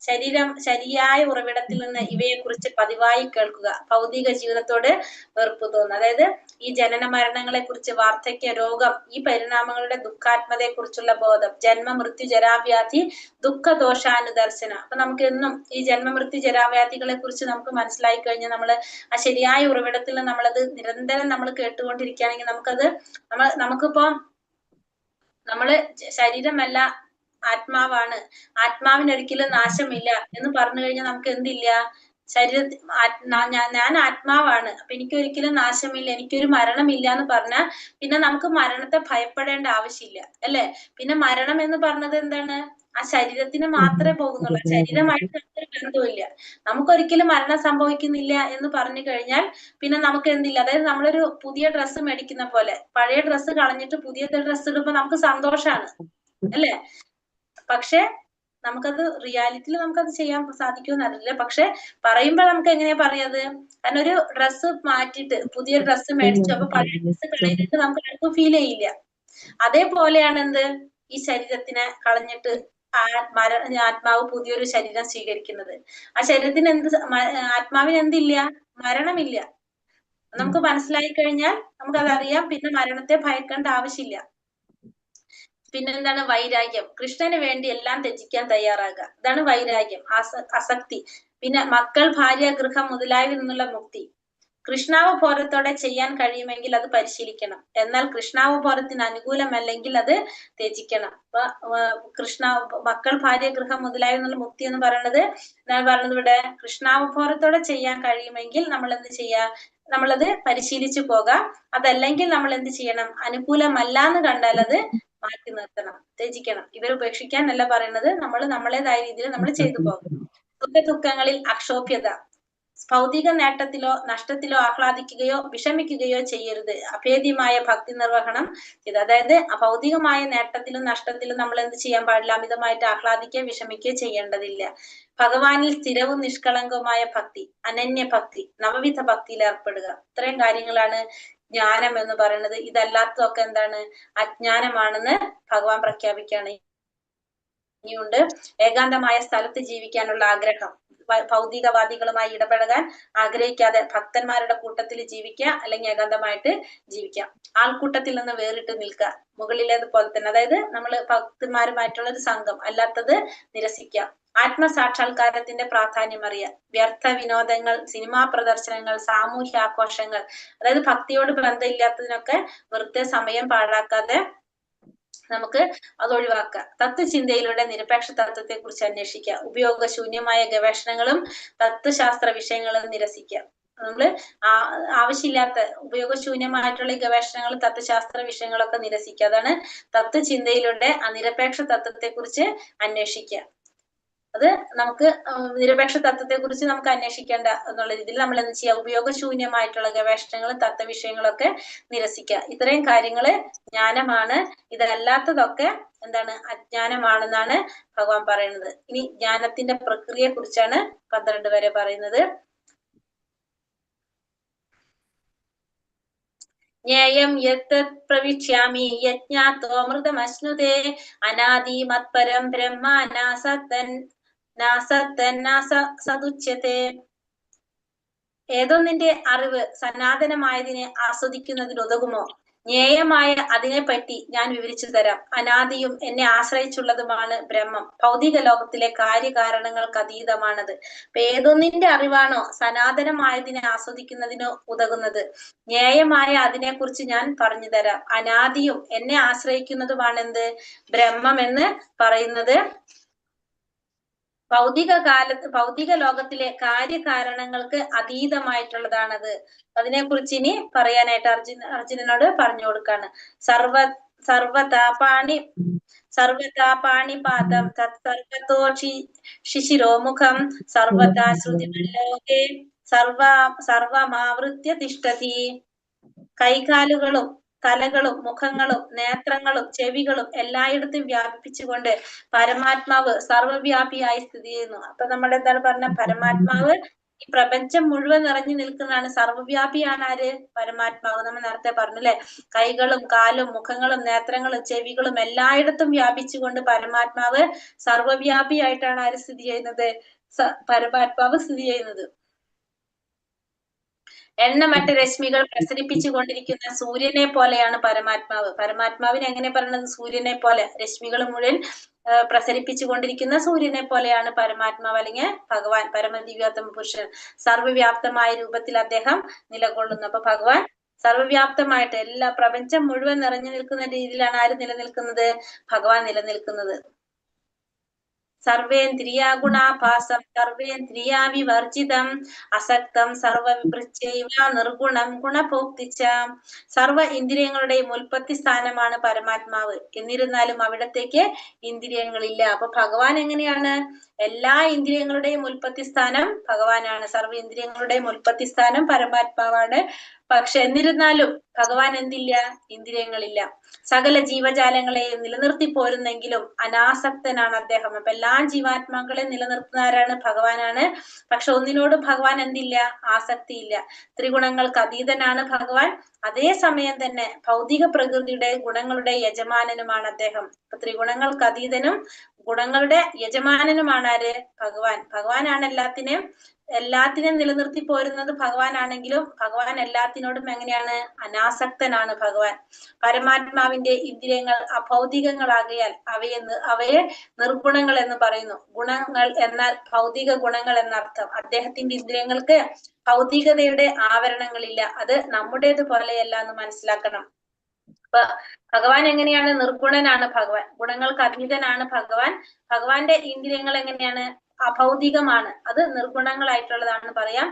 ശരിയായ ഉറവിടത്തിൽ നിന്ന് ഇവയെ കുറിച്ച് പതിവായി കേൾക്കുക. ഭൗതിക ജീവിതത്തോട് വെറുപ്പ് തോന്നുക. അതായത് ഈ ജനന മരണങ്ങളെ കുറിച്ച്, വാർദ്ധക്യ, രോഗം, ഈ പരിണാമങ്ങളുടെ ദുഃഖാത്മതയെ കുറിച്ചുള്ള ബോധം. ജന്മ മൃത്യു ജരാവ്യാധി ദുഃഖദോഷാനുദർശന. അപ്പൊ നമുക്ക് എന്നും ഈ ജന്മമൃത്യു ജരാവ്യാധികളെ കുറിച്ച് നമുക്ക് മനസ്സിലായി കഴിഞ്ഞാൽ നമ്മള് ആ ശരിയായ ഉറവിടത്തിൽ നമ്മളത് നിരന്തരം നമ്മൾ കേട്ടുകൊണ്ടിരിക്കുകയാണെങ്കിൽ നമുക്കിപ്പോ നമ്മള് ശരീരമല്ല ആത്മാവാണ്, ആത്മാവിനൊരിക്കലും നാശമില്ല എന്ന് പറഞ്ഞു കഴിഞ്ഞാൽ നമുക്ക് എന്തില്ല? ഞാൻ ആത്മാവാണ്, അപ്പൊ എനിക്കൊരിക്കലും നാശമില്ല, എനിക്കൊരു മരണമില്ല എന്ന് പറഞ്ഞാൽ പിന്നെ നമുക്ക് മരണത്തെ ഭയപ്പെടേണ്ട ആവശ്യമില്ല, അല്ലെ? പിന്നെ മരണം എന്ന് പറഞ്ഞത് എന്താണ്? ആ ശരീരത്തിന് മാത്രമേ പോകുന്നുള്ളൂ, ശരീരമായിട്ട് നമുക്കൊരു ബന്ധമില്ല. നമുക്കൊരിക്കലും മരണം സംഭവിക്കുന്നില്ല എന്ന് പറഞ്ഞു കഴിഞ്ഞാൽ പിന്നെ നമുക്ക് എന്തില്ല? അതായത് നമ്മളൊരു പുതിയ ഡ്രസ്സ് മേടിക്കുന്ന പോലെ, പഴയ ഡ്രസ്സ് കളഞ്ഞിട്ട് പുതിയ ഡ്രസ്സ് ഇടുമ്പോ നമുക്ക് സന്തോഷാണ്, അല്ലെ? പക്ഷെ നമുക്കത് റിയാലിറ്റിയിൽ നമുക്കത് ചെയ്യാൻ സാധിക്കുമെന്ന് അറിയില്ല. പക്ഷെ പറയുമ്പോ നമുക്ക് എങ്ങനെയാ പറയാത്? കാരണം ഒരു ഡ്രസ്സ് മാറ്റിയിട്ട് പുതിയ ഡ്രസ്സ് മേടിച്ചു, അപ്പൊ പഴയ ഡ്രസ്സ് കളഞ്ഞിട്ട് നമുക്ക് ആർക്കും ഫീൽ ചെയ്യില്ല. അതേപോലെയാണ് എന്ത്? ഈ ശരീരത്തിനെ കളഞ്ഞിട്ട് ആത്മാവ് പുതിയൊരു ശരീരം സ്വീകരിക്കുന്നത്. ആ ശരീരത്തിന് ആത്മാവിന് എന്തില്ല? മരണമില്ല. നമുക്ക് മനസ്സിലായി കഴിഞ്ഞാൽ നമുക്കതറിയാം. പിന്നെ മരണത്തെ ഭയക്കേണ്ട ആവശ്യമില്ല. പിന്നെന്താണ്? വൈരാഗ്യം. കൃഷ്ണന് വേണ്ടി എല്ലാം ത്യജിക്കാൻ തയ്യാറാകുക. ഇതാണ് വൈരാഗ്യം, ആസക്തി. പിന്നെ മക്കൾ, ഭാര്യ, ഗൃഹം മുതലായവയിൽ നിന്നുള്ള മുക്തി. കൃഷ്ണാവബോധത്തോടെ ചെയ്യാൻ കഴിയുമെങ്കിൽ അത് പരിശീലിക്കണം. എന്നാൽ കൃഷ്ണാവബോധത്തിന് അനുകൂലമല്ലെങ്കിൽ അത് ത്യജിക്കണം. അപ്പൊ മക്കൾ, ഭാര്യ, ഗൃഹം മുതലായവയിൽ നിന്നുള്ള മുക്തി എന്ന് പറയുന്നത് എന്താണ് പറയുന്നത് ഇവിടെ? കൃഷ്ണാവബോധത്തോടെ ചെയ്യാൻ കഴിയുമെങ്കിൽ നമ്മൾ എന്ത് ചെയ്യാ? നമ്മളത് പരിശീലിച്ചു പോകാം. അതല്ലെങ്കിൽ നമ്മൾ എന്ത് ചെയ്യണം? അനുകൂലമല്ല എന്ന് കണ്ടാൽ അത് മാറ്റി നിർത്തണം, ത്യജിക്കണം. ഇവർ ഉപേക്ഷിക്കാൻ അല്ല പറയുന്നത്, നമ്മൾ നമ്മളേതായ രീതിയിൽ നമ്മൾ ചെയ്തു പോകും. ദുഃഖങ്ങളിൽ അക്ഷോഭ്യത. ഭൗതിക നേട്ടത്തിലോ നഷ്ടത്തിലോ ആഹ്ലാദിക്കുകയോ വിഷമിക്കുകയോ ചെയ്യരുത്. അഭേദ്യമായ ഭക്തി നിർവഹണം ചെയ്ത്. അതായത് ഭൗതികമായ നേട്ടത്തിലും നഷ്ടത്തിലും നമ്മൾ എന്ത് ചെയ്യാൻ പാടില്ല? അമിതമായിട്ട് ആഹ്ലാദിക്കുകയോ വിഷമിക്കുകയോ ചെയ്യേണ്ടതില്ല. ഭഗവാനിൽ സ്ഥിരവും നിഷ്കളങ്കവുമായ ഭക്തി, അനന്യ ഭക്തി, നവവിധ ഭക്തിയിൽ ഏർപ്പെടുക. ഇത്രയും കാര്യങ്ങളാണ് ജ്ഞാനം എന്ന് പറയുന്നത്. ഇതല്ലാത്തതൊക്കെ എന്താണ്? അജ്ഞാനമാണെന്ന് ഭഗവാൻ പ്രഖ്യാപിക്കുകയാണ്. ഇനിയുണ്ട് ഏകാന്തമായ സ്ഥലത്ത് ജീവിക്കാനുള്ള ആഗ്രഹം. ഭൗതികവാദികളുമായി ഇടപെടാൻ ആഗ്രഹിക്കാതെ ഭക്തന്മാരുടെ കൂട്ടത്തിൽ ജീവിക്കുക, അല്ലെങ്കിൽ ഏകാന്തമായിട്ട് ജീവിക്കാം. ആൾക്കൂട്ടത്തിൽ നിന്ന് വേറിട്ട് നിൽക്കുക. മുകളിലേതുപോലെ തന്നെ, അതായത് നമ്മൾ ഭക്തന്മാരുമായിട്ടുള്ള ഒരു സംഘം, അല്ലാത്തത് നിരസിക്കാം. ആത്മസാക്ഷാത്കാരത്തിന്റെ പ്രാധാന്യം അറിയാം. വ്യർത്ഥ വിനോദങ്ങൾ, സിനിമാ പ്രദർശനങ്ങൾ, സാമൂഹ്യ ആഘോഷങ്ങൾ, അതായത് ഭക്തിയോട് ബന്ധമില്ലാത്തതിനൊക്കെ വെറുതെ സമയം പാഴാക്കാതെ നമുക്ക് അത് ഒഴിവാക്കുക. തത്വചിന്തയിലൂടെ നിരപേക്ഷ തത്വത്തെ കുറിച്ച് അന്വേഷിക്കുക. ഉപയോഗശൂന്യമായ ഗവേഷണങ്ങളും തത്വശാസ്ത്ര വിഷയങ്ങളും നിരസിക്കുക. നമ്മള് ആവശ്യമില്ലാത്ത ഉപയോഗശൂന്യമായിട്ടുള്ള ഗവേഷണങ്ങൾ, തത്വശാസ്ത്ര വിഷയങ്ങളൊക്കെ നിരസിക്കുക. അതാണ് തത്വചിന്തയിലൂടെ നിരപേക്ഷ തത്വത്തെ കുറിച്ച് അന്വേഷിക്കുക. അത് നമുക്ക് നിരപേക്ഷ തത്വത്തെ കുറിച്ച് നമുക്ക് അന്വേഷിക്കേണ്ട എന്നുള്ള രീതിയിൽ നമ്മൾ എന്ത് ചെയ്യുക? ഉപയോഗശൂന്യമായിട്ടുള്ള ഗവേഷണങ്ങളും തത്വവിഷയങ്ങളൊക്കെ നിരസിക്കുക. ഇത്രയും കാര്യങ്ങള് ജ്ഞാനമാണ്. ഇതല്ലാത്തതൊക്കെ എന്താണ്? അജ്ഞാനമാണെന്നാണ് ഭഗവാൻ പറയുന്നത്. ഇനി ജ്ഞാനത്തിന്റെ പ്രക്രിയയെ കുറിച്ചാണ് 12 വരെ പറയുന്നത്. ജ്ഞേയം യത്തത് പ്രവിശ്യാമി യജ്ഞാത്വമൃതമശ്നുതേ അനാദി മത്പരം ബ്രഹ്മ സതുച്യത്തെ. ഏതൊന്നിന്റെ അറിവ് സനാതനമായതിനെ ആസ്വദിക്കുന്നതിനുതകുമോ? ജ്ഞേയമായ അതിനെപ്പറ്റി ഞാൻ വിവരിച്ചു തരാം. അനാദിയും എന്നെ ആശ്രയിച്ചുള്ളതുമാണ് ബ്രഹ്മം. ഭൗതിക ലോകത്തിലെ കാര്യകാരണങ്ങൾക്ക് അതീതമാണത്. അപ്പൊ ഏതൊന്നിന്റെ അറിവാണോ സനാതനമായതിനെ ആസ്വദിക്കുന്നതിന് ഉതകുന്നത്, ജ്ഞേയമായ അതിനെ കുറിച്ച് ഞാൻ പറഞ്ഞു തരാം. അനാദിയും എന്നെ ആശ്രയിക്കുന്നതുമാണ് എന്ത്? ബ്രഹ്മം എന്ന് പറയുന്നത്. ഭൗതിക ലോകത്തിലെ കാര്യകാരണങ്ങൾക്ക് അതീതമായിട്ടുള്ളതാണത്. അതിനെക്കുറിച്ച് ഇനി പറയാനായിട്ട് അർജുനനോട് പറഞ്ഞു കൊടുക്കാണ്. സർവതാപാണി പാദം തത്സർവതോ ശിശിരോമുഖം സർവതാ ശ്രുതിമല്ലോകേ സർവമാവൃത്യ തിഷ്ഠതി. കൈകാലുകളും തലകളും മുഖങ്ങളും നേത്രങ്ങളും ചെവികളും എല്ലായിടത്തും വ്യാപിപ്പിച്ചുകൊണ്ട് പരമാത്മാവ് സർവവ്യാപിയായി സ്ഥിതി ചെയ്യുന്നു. അപ്പൊ നമ്മൾ എന്താണ് പറഞ്ഞ? പരമാത്മാവ് ഈ പ്രപഞ്ചം മുഴുവൻ നിറഞ്ഞു നിൽക്കുന്നതാണ്. സർവവ്യാപിയാണ് ആര്? പരമാത്മാവ്. നമ്മൾ നേരത്തെ പറഞ്ഞു അല്ലെ? കൈകളും കാലും മുഖങ്ങളും നേത്രങ്ങളും ചെവികളും എല്ലായിടത്തും വ്യാപിച്ചുകൊണ്ട് പരമാത്മാവ് സർവവ്യാപിയായിട്ടാണ് ആര് സ്ഥിതി ചെയ്യുന്നത്? പരമാത്മാവ് സ്ഥിതി ചെയ്യുന്നത്. എണ്ണമറ്റ രശ്മികൾ പ്രസരിപ്പിച്ചു കൊണ്ടിരിക്കുന്ന സൂര്യനെ പോലെയാണ് പരമാത്മാവ്. പരമാത്മാവിനെ എങ്ങനെ പറയുന്നത്? സൂര്യനെ പോലെ. രശ്മികൾ മുഴുവൻ പ്രസരിപ്പിച്ചു കൊണ്ടിരിക്കുന്ന സൂര്യനെ പോലെയാണ് പരമാത്മാവ്, അല്ലെങ്കിൽ ഭഗവാൻ, പരമദിവ്യാത്മ പുരുഷൻ. സർവ്വവ്യാപ്തമായ രൂപത്തിൽ അദ്ദേഹം നിലകൊള്ളുന്നു. അപ്പൊ ഭഗവാൻ സർവ്വവ്യാപ്തമായിട്ട് എല്ലാ പ്രപഞ്ചം മുഴുവൻ നിറഞ്ഞു നിൽക്കുന്ന രീതിയിലാണ് ആര് നിലനിൽക്കുന്നത്? ഭഗവാൻ നിലനിൽക്കുന്നത്. സർവേന്ദ്രിയാ ഗുണാഭാസം സർവേന്ദ്രിയാ വിവർജിതം അസക്തം സർവവിഭൃച്ചൈവ നിർഗുണം ഗുണഭോക്തിച്ച. സർവ ഇന്ദ്രിയങ്ങളുടെയും ഉൽപ്പത്തി സ്ഥാനമാണ് പരമാത്മാവ്. എന്നിരുന്നാലും അവിടത്തേക്ക് ഇന്ദ്രിയങ്ങളില്ല. അപ്പൊ ഭഗവാൻ എങ്ങനെയാണ്? എല്ലാ ഇന്ദ്രിയങ്ങളുടെയും ഉൽപ്പത്തി സ്ഥാനം ഭഗവാനാണ്. സർവ്വ ഇന്ദ്രിയങ്ങളുടെയും ഉൽപ്പത്തി സ്ഥാനം പരമാത്മാവാണ്. പക്ഷെ എന്നിരുന്നാലും ഭഗവാൻ എന്തില്ല? ഇന്ദ്രിയങ്ങളില്ല. സകല ജീവജാലങ്ങളെയും നിലനിർത്തി പോരുന്നെങ്കിലും അനാസക്തനാണ് അദ്ദേഹം. അപ്പൊ എല്ലാ ജീവാത്മാക്കളെ നിലനിർത്തുന്ന ആരാണ്? ഭഗവാനാണ്. പക്ഷെ ഒന്നിനോട് ഭഗവാൻ എന്തില്ല? ആസക്തിയില്ല. ത്രിഗുണങ്ങൾക്ക് അതീതനാണ് ഭഗവാൻ. അതേ സമയം തന്നെ ഭൗതിക പ്രകൃതിയുടെ ഗുണങ്ങളുടെ യജമാനനുമാണ് അദ്ദേഹം. അപ്പൊ ത്രിഗുണങ്ങൾക്ക് അതീതനും ഗുണങ്ങളുടെ യജമാനനുമാണ് ആര്? ഭഗവാൻ. ഭഗവാനാണ് എല്ലാത്തിനെയും നിലനിർത്തി പോരുന്നത് ഭഗവാനാണെങ്കിലും ഭഗവാൻ എല്ലാത്തിനോടും എങ്ങനെയാണ്? അനാസക്തനാണ് ഭഗവാൻ. പരമാത്മാവിന്റെ ഇന്ദ്രിയങ്ങൾ അഭൗതികങ്ങളാകയാൽ അവയെ നിർഗുണങ്ങൾ എന്ന് പറയുന്നു. ഗുണങ്ങൾ എന്നാൽ ഭൗതിക ഗുണങ്ങൾ എന്നർത്ഥം. അദ്ദേഹത്തിന്റെ ഇന്ദ്രിയങ്ങൾക്ക് ഭൗതികതയുടെ ആവരണങ്ങളില്ല. അത് നമ്മുടേത് പോലെയല്ല എന്ന് മനസ്സിലാക്കണം. അപ്പൊ ഭഗവാൻ എങ്ങനെയാണ്? നിർഗുണനാണ് ഭഗവാൻ. ഗുണങ്ങൾക്ക് അതീതനാണ് ഭഗവാൻ. ഭഗവാന്റെ ഇന്ദ്രിയങ്ങൾ എങ്ങനെയാണ്? അഭൗതികമാണ്. അത് നിർഗുണങ്ങളായിട്ടുള്ളതാണെന്ന് പറയാം.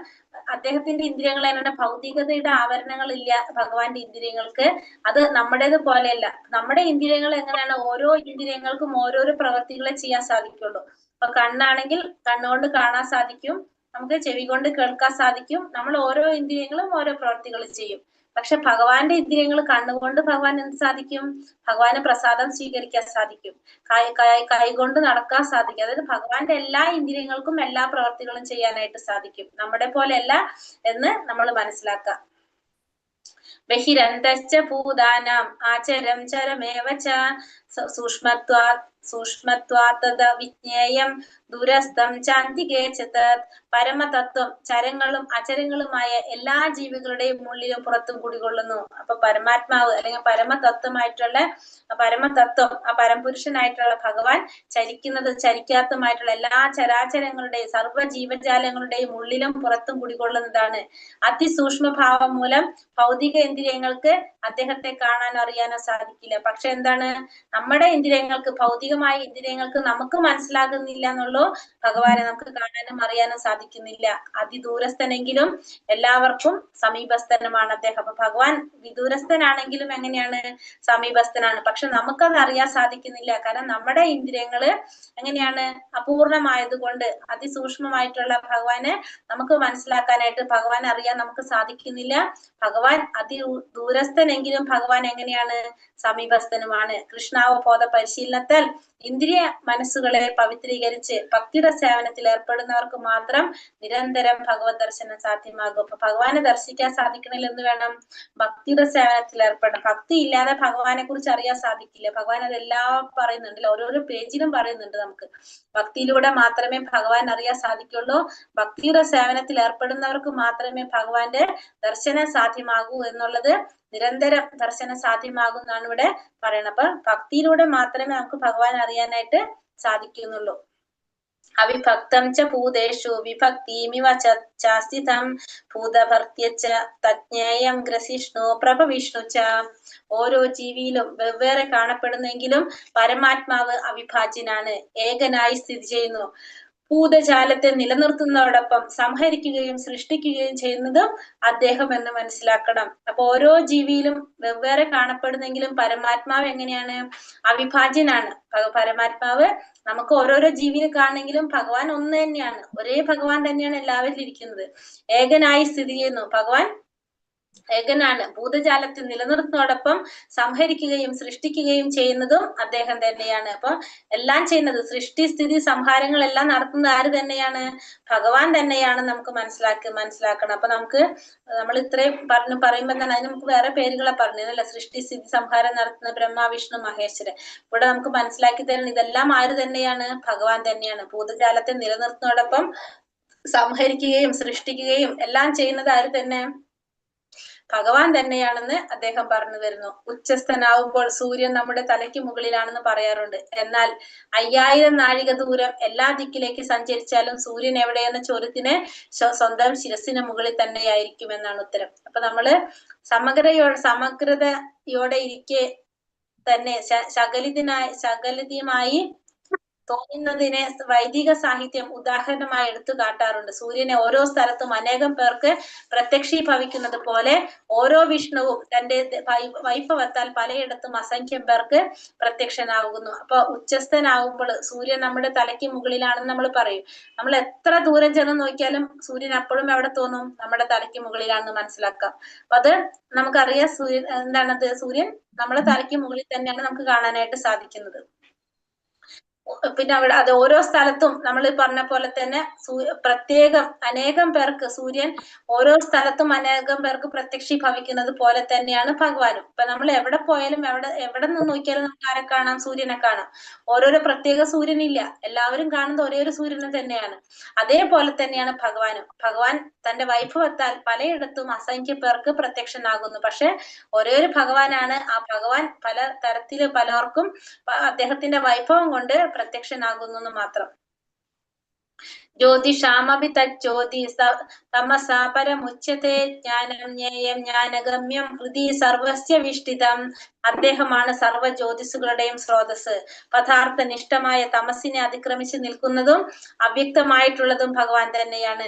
അദ്ദേഹത്തിന്റെ ഇന്ദ്രിയങ്ങൾ എങ്ങനെ? ഭൗതികതയുടെ ആവരണങ്ങൾ ഇല്ല ഭഗവാന്റെ ഇന്ദ്രിയങ്ങൾക്ക്. അത് നമ്മുടേത് പോലെയല്ല. നമ്മുടെ ഇന്ദ്രിയങ്ങൾ എങ്ങനെയാണ്? ഓരോ ഇന്ദ്രിയങ്ങൾക്കും ഓരോരോ പ്രവർത്തികളെ ചെയ്യാൻ സാധിക്കുള്ളൂ. അപ്പൊ കണ്ണാണെങ്കിൽ കണ്ണുകൊണ്ട് കാണാൻ സാധിക്കും, നമുക്ക് ചെവി കൊണ്ട് കേൾക്കാൻ സാധിക്കും. നമ്മൾ ഓരോ ഇന്ദ്രിയങ്ങളും ഓരോ പ്രവർത്തികൾ ചെയ്യും. പക്ഷെ ഭഗവാന്റെ ഇന്ദ്രിയങ്ങൾ കണ്ണുകൊണ്ട് ഭഗവാൻ എന്ത് സാധിക്കും? ഭഗവാന് പ്രസാദം സ്വീകരിക്കാൻ സാധിക്കും. കൈകൊണ്ട് നടക്കാൻ സാധിക്കും. അതായത് ഭഗവാന്റെ എല്ലാ ഇന്ദ്രിയങ്ങൾക്കും എല്ലാ പ്രവർത്തികളും ചെയ്യാനായിട്ട് സാധിക്കും. നമ്മുടെ പോലെയല്ല എന്ന് നമ്മൾ മനസ്സിലാക്കുക. ബഹിരന്തശ്ച ഭൂതാനാം ആചരം ചരമേവ ച സൂക്ഷ്മത്വാത്തദ വിജ്ഞേയം ദൂരസ്ഥം ചാന്തികേ ച തത്. പരമതത്വം ചരങ്ങളും അചരങ്ങളുമായ എല്ലാ ജീവികളുടെയും ഉള്ളിലും പുറത്തും കുടികൊള്ളുന്നു. അപ്പൊ പരമാത്മാവ് അല്ലെങ്കിൽ പരമതത്വം, ആ പരംപുരുഷനായിട്ടുള്ള ഭഗവാൻ ചരിക്കാത്തതുമായിട്ടുള്ള എല്ലാ ചരാചരങ്ങളുടെയും സർവ്വ ജീവജാലങ്ങളുടെയും ഉള്ളിലും പുറത്തും കുടികൊള്ളുന്നതാണ്. അതിസൂക്ഷ്മഭാവം മൂലം ഭൗതിക ഇന്ദ്രിയങ്ങൾക്ക് അദ്ദേഹത്തെ കാണാനോ അറിയാനോ സാധിക്കില്ല. പക്ഷെ എന്താണ്, നമ്മുടെ ഇന്ദ്രിയങ്ങൾക്ക്, ഭൗതികമായ ഇന്ദ്രിയങ്ങൾക്ക് നമുക്ക് മനസ്സിലാകുന്നില്ല എന്നുള്ളൂ, ഭഗവാനെ നമുക്ക് കാണാനും അറിയാനും സാധിക്കുന്നില്ല. അതിദൂരസ്ഥനെങ്കിലും എല്ലാവർക്കും സമീപസ്ഥനുമാണ് അദ്ദേഹം. അപ്പൊ ഭഗവാൻ വിദൂരസ്ഥനാണെങ്കിലും എങ്ങനെയാണ്, സമീപസ്ഥനാണ്. പക്ഷെ നമുക്കത് അറിയാൻ സാധിക്കുന്നില്ല. കാരണം നമ്മുടെ ഇന്ദ്രിയങ്ങള് എങ്ങനെയാണ്, അപൂർണമായതുകൊണ്ട് അതിസൂക്ഷ്മമായിട്ടുള്ള ഭഗവാനെ നമുക്ക് മനസ്സിലാക്കാനായിട്ട്, ഭഗവാൻ അറിയാൻ നമുക്ക് സാധിക്കുന്നില്ല. ഭഗവാൻ ദൂരസ്ഥനെങ്കിലും ഭഗവാൻ എങ്ങനെയാണ്, സമീപസ്ഥനുമാണ്. കൃഷ്ണാവബോധ പരിശീലനത്താൽ ഇന്ദ്രിയ മനസ്സുകളെ പവിത്രീകരിച്ച് ഭക്തിയുടെ സേവനത്തിൽ ഏർപ്പെടുന്നവർക്ക് മാത്രം നിരന്തരം ഭഗവത് ദർശനം സാധ്യമാകും. അപ്പൊ ഭഗവാനെ ദർശിക്കാൻ സാധിക്കണമെങ്കിൽ എന്ത് വേണം, ഭക്തിയുടെ സേവനത്തിൽ ഏർപ്പെടണം. ഭക്തി ഇല്ലാതെ ഭഗവാനെ കുറിച്ച് അറിയാൻ സാധിക്കില്ല. ഭഗവാൻ അതെല്ലാം പറയുന്നുണ്ടല്ലോ, ഓരോരോ പേജിലും പറയുന്നുണ്ട്. നമുക്ക് ഭക്തിയിലൂടെ മാത്രമേ ഭഗവാൻ അറിയാൻ സാധിക്കുള്ളൂ. ഭക്തിയുടെ സേവനത്തിൽ ഏർപ്പെടുന്നവർക്ക് മാത്രമേ ഭഗവാന്റെ ദർശനം സാധ്യമാകൂ എന്നുള്ളത്, നിരന്തരം ദർശനം സാധ്യമാകും എന്നാണ് ഇവിടെ പറയുന്നത്. അപ്പൊ ഭക്തിയിലൂടെ മാത്രമേ നമുക്ക് ഭഗവാൻ അറിയാനായിട്ട് സാധിക്കുന്നുള്ളൂ. അവിഭക്തം ച ഭൂതേഷു വിഭക്തിമിവ ചാസ്ഥിതം ഭൂതഭർത്യച്ച തജ്ഞേയം ഗ്രസിഷ്ണു പ്രഭവിഷ്ണു ച. ഓരോ ജീവിയിലും വെവ്വേറെ കാണപ്പെടുന്നെങ്കിലും പരമാത്മാവ് അവിഭാജ്യനാണ്, ഏകനായി സ്ഥിതി ചെയ്യുന്നു. ഭൂതജാലത്തെ നിലനിർത്തുന്നതോടൊപ്പം സംഹരിക്കുകയും സൃഷ്ടിക്കുകയും ചെയ്യുന്നതും അദ്ദേഹം എന്ന് മനസ്സിലാക്കണം. അപ്പൊ ഓരോ ജീവിയിലും വെവ്വേറെ കാണപ്പെടുന്നെങ്കിലും പരമാത്മാവ് എങ്ങനെയാണ്, അവിഭാജ്യനാണ്. പരമാത്മാവ് നമുക്ക് ഓരോരോ ജീവിയെ കാണുന്നെങ്കിലും ഭഗവാൻ ഒന്ന് തന്നെയാണ്, ഒരേ ഭഗവാൻ തന്നെയാണ് എല്ലാവരിലും ഇരിക്കുന്നത്. ഏകനായി സ്ഥിതി ചെയ്യുന്നു, ഭഗവാൻ ഏകനാണ്. ഭൂതജാലത്തെ നിലനിർത്തുന്നതോടൊപ്പം സംഹരിക്കുകയും സൃഷ്ടിക്കുകയും ചെയ്യുന്നതും അദ്ദേഹം തന്നെയാണ്. അപ്പൊ എല്ലാം ചെയ്യുന്നത്, സൃഷ്ടി സ്ഥിതി സംഹാരങ്ങളെല്ലാം നടത്തുന്നത് ആര് തന്നെയാണ്, ഭഗവാൻ തന്നെയാണ് നമുക്ക് മനസ്സിലാക്കണം. അപ്പൊ നമ്മൾ ഇത്രയും പറയുമ്പോ തന്നെ അതിന് നമുക്ക് വേറെ പേരുകളെ പറഞ്ഞു അല്ലെ, സൃഷ്ടി സ്ഥിതി സംഹാരം നടത്തുന്ന ബ്രഹ്മ വിഷ്ണു മഹേശ്വരൻ. ഇവിടെ നമുക്ക് മനസ്സിലാക്കി തരുന്നത് ഇതെല്ലാം ആര് തന്നെയാണ്, ഭഗവാൻ തന്നെയാണ്. ഭൂതജാലത്തെ നിലനിർത്തുന്നതോടൊപ്പം സംഹരിക്കുകയും സൃഷ്ടിക്കുകയും എല്ലാം ചെയ്യുന്നത് ആര് തന്നെ, ഭഗവാൻ തന്നെയാണെന്ന് അദ്ദേഹം പറഞ്ഞു തരുന്നു. ഉച്ചസ്ഥനാവുമ്പോൾ സൂര്യൻ നമ്മുടെ തലയ്ക്ക് മുകളിലാണെന്ന് പറയാറുണ്ട്. എന്നാൽ 5000 നാഴിക ദൂരം എല്ലാ ദിക്കിലേക്ക് സഞ്ചരിച്ചാലും സൂര്യൻ എവിടെയെന്ന ചോദ്യത്തിന് സ്വന്തം ശിരസിന് മുകളിൽ തന്നെയായിരിക്കുമെന്നാണ് ഉത്തരം. അപ്പൊ നമ്മള് സമഗ്രതയോടെ ഇരിക്കെ തന്നെ ശകലിതമായി തോന്നുന്നതിനെ വൈദിക സാഹിത്യം ഉദാഹരണമായി എടുത്തു കാട്ടാറുണ്ട്. സൂര്യനെ ഓരോ സ്ഥലത്തും അനേകം പേർക്ക് പ്രത്യക്ഷീഭവിക്കുന്നത് പോലെ ഓരോ വിഷ്ണുവും തന്റെ വൈഭവത്താൽ പലയിടത്തും അസംഖ്യം പേർക്ക് പ്രത്യക്ഷനാകുന്നു. അപ്പൊ ഉച്ചസ്ഥനാവുമ്പോൾ സൂര്യൻ നമ്മുടെ തലയ്ക്ക് മുകളിലാണെന്ന് നമ്മൾ പറയും. നമ്മൾ എത്ര ദൂരം ചെന്ന് നോക്കിയാലും സൂര്യൻ അപ്പോഴും എവിടെ തോന്നും, നമ്മുടെ തലയ്ക്ക് മുകളിലാണെന്ന് മനസ്സിലാക്കാം. അപ്പൊ അത് നമുക്കറിയാം, സൂര്യൻ നമ്മുടെ തലയ്ക്ക് മുകളിൽ തന്നെയാണ് നമുക്ക് കാണാനായിട്ട് സാധിക്കുന്നത്. പിന്നെ അവിടെ അത് ഓരോ സ്ഥലത്തും നമ്മൾ പറഞ്ഞ പോലെ തന്നെ പ്രത്യേകം അനേകം പേർക്ക് സൂര്യൻ ഓരോ സ്ഥലത്തും അനേകം പേർക്ക് പ്രത്യക്ഷീഭവിക്കുന്നത് പോലെ തന്നെയാണ് ഭഗവാനും. ഇപ്പൊ നമ്മൾ എവിടെ പോയാലും എവിടെ നിന്ന് നോക്കിയാലും നമുക്ക് ആരെ കാണാം, സൂര്യനെ കാണാം. ഓരോരോ പ്രത്യേക സൂര്യനില്ല, എല്ലാവരും കാണുന്നത് ഒരേ ഒരു സൂര്യനെ തന്നെയാണ്. അതേപോലെ തന്നെയാണ് ഭഗവാനും. ഭഗവാൻ തന്റെ വൈഭവത്താൽ പലയിടത്തും അസംഖ്യ പേർക്ക് പ്രത്യക്ഷനാകുന്നു. പക്ഷെ ഒരേ ഒരു ഭഗവാനാണ്. ആ ഭഗവാൻ പല തരത്തില് പലർക്കും അദ്ദേഹത്തിന്റെ വൈഭവം കൊണ്ട് പ്രത്യക്ഷനാകുന്നു എന്ന് മാത്രം. ജ്യോതിഷാമപി തജ്ജ്യോതി തമസാ പരമുച്യത്തെ ജ്ഞാനം ജ്ഞേയം ജ്ഞാനഗമ്യം ഹൃദി സർവസ്യ വിഷ്ടിതം. അദ്ദേഹമാണ് സർവ്വ ജ്യോതിസുകളുടെയും സ്രോതസ്. പദാർത്ഥനിഷ്ഠമായ തമസിനെ അതിക്രമിച്ച് നിൽക്കുന്നതും അവ്യക്തമായിട്ടുള്ളതും ഭഗവാൻ തന്നെയാണ്.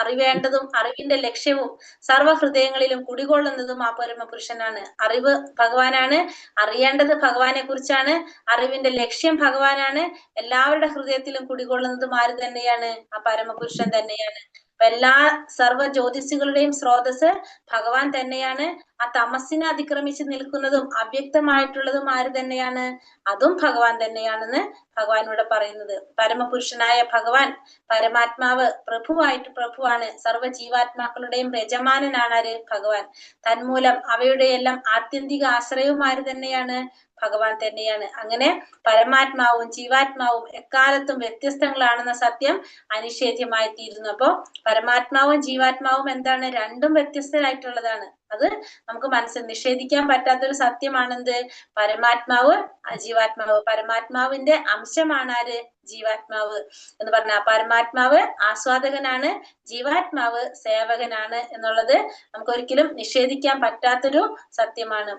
അറിവേണ്ടതും അറിവിന്റെ ലക്ഷ്യവും സർവ്വഹൃദയങ്ങളിലും കുടികൊള്ളുന്നതും ആ പരമപുരുഷനാണ്. അറിവ് ഭഗവാനാണ്, അറിയേണ്ടത് ഭഗവാനെ കുറിച്ചാണ്, അറിവിന്റെ ലക്ഷ്യം ഭഗവാനാണ്, എല്ലാവരുടെ ഹൃദയത്തിലും കുടികൊള്ളുന്നതും ആര് തന്നെയാണ്, ആ പരമപുരുഷൻ തന്നെയാണ്. എല്ലാ സർവ്വ ജ്യോതിസുകളുടെയും സ്രോതസ് ഭഗവാൻ തന്നെയാണ്. ആ തമസിനെ അതിക്രമിച്ച് നിൽക്കുന്നതും അവ്യക്തമായിട്ടുള്ളതും ആര് തന്നെയാണ്, അതും ഭഗവാൻ തന്നെയാണെന്ന് ഭഗവാൻ ഇവിടെ പറയുന്നത്. പരമപുരുഷനായ ഭഗവാൻ പരമാത്മാവ് പ്രഭുവാണ്. സർവ്വ ജീവാത്മാക്കളുടെയും യജമാനനാണ് ആര്, ഭഗവാൻ. തന്മൂലം അവയുടെ എല്ലാം ആത്യന്തിക ആശ്രയവും ആര് തന്നെയാണ്, ഭഗവാൻ തന്നെയാണ്. അങ്ങനെ പരമാത്മാവും ജീവാത്മാവും എക്കാലത്തും വ്യത്യസ്തങ്ങളാണെന്ന സത്യം അനിഷേധ്യമായി തീരുന്നു. അപ്പോ പരമാത്മാവും ജീവാത്മാവും എന്താണ്? രണ്ടും വ്യത്യസ്തരായിട്ടുള്ളതാണ്. അത് നമുക്ക് നിഷേധിക്കാൻ പറ്റാത്തൊരു സത്യമാണെന്ത്? പരമാത്മാവ് ജീവാത്മാവ്. പരമാത്മാവിന്റെ അംശമാണ് ആര്? ജീവാത്മാവ് എന്ന് പറഞ്ഞ പരമാത്മാവ് ആസ്വാദകനാണ്, ജീവാത്മാവ് സേവകനാണ് എന്നുള്ളത് നമുക്ക് ഒരിക്കലും നിഷേധിക്കാൻ പറ്റാത്തൊരു സത്യമാണ്.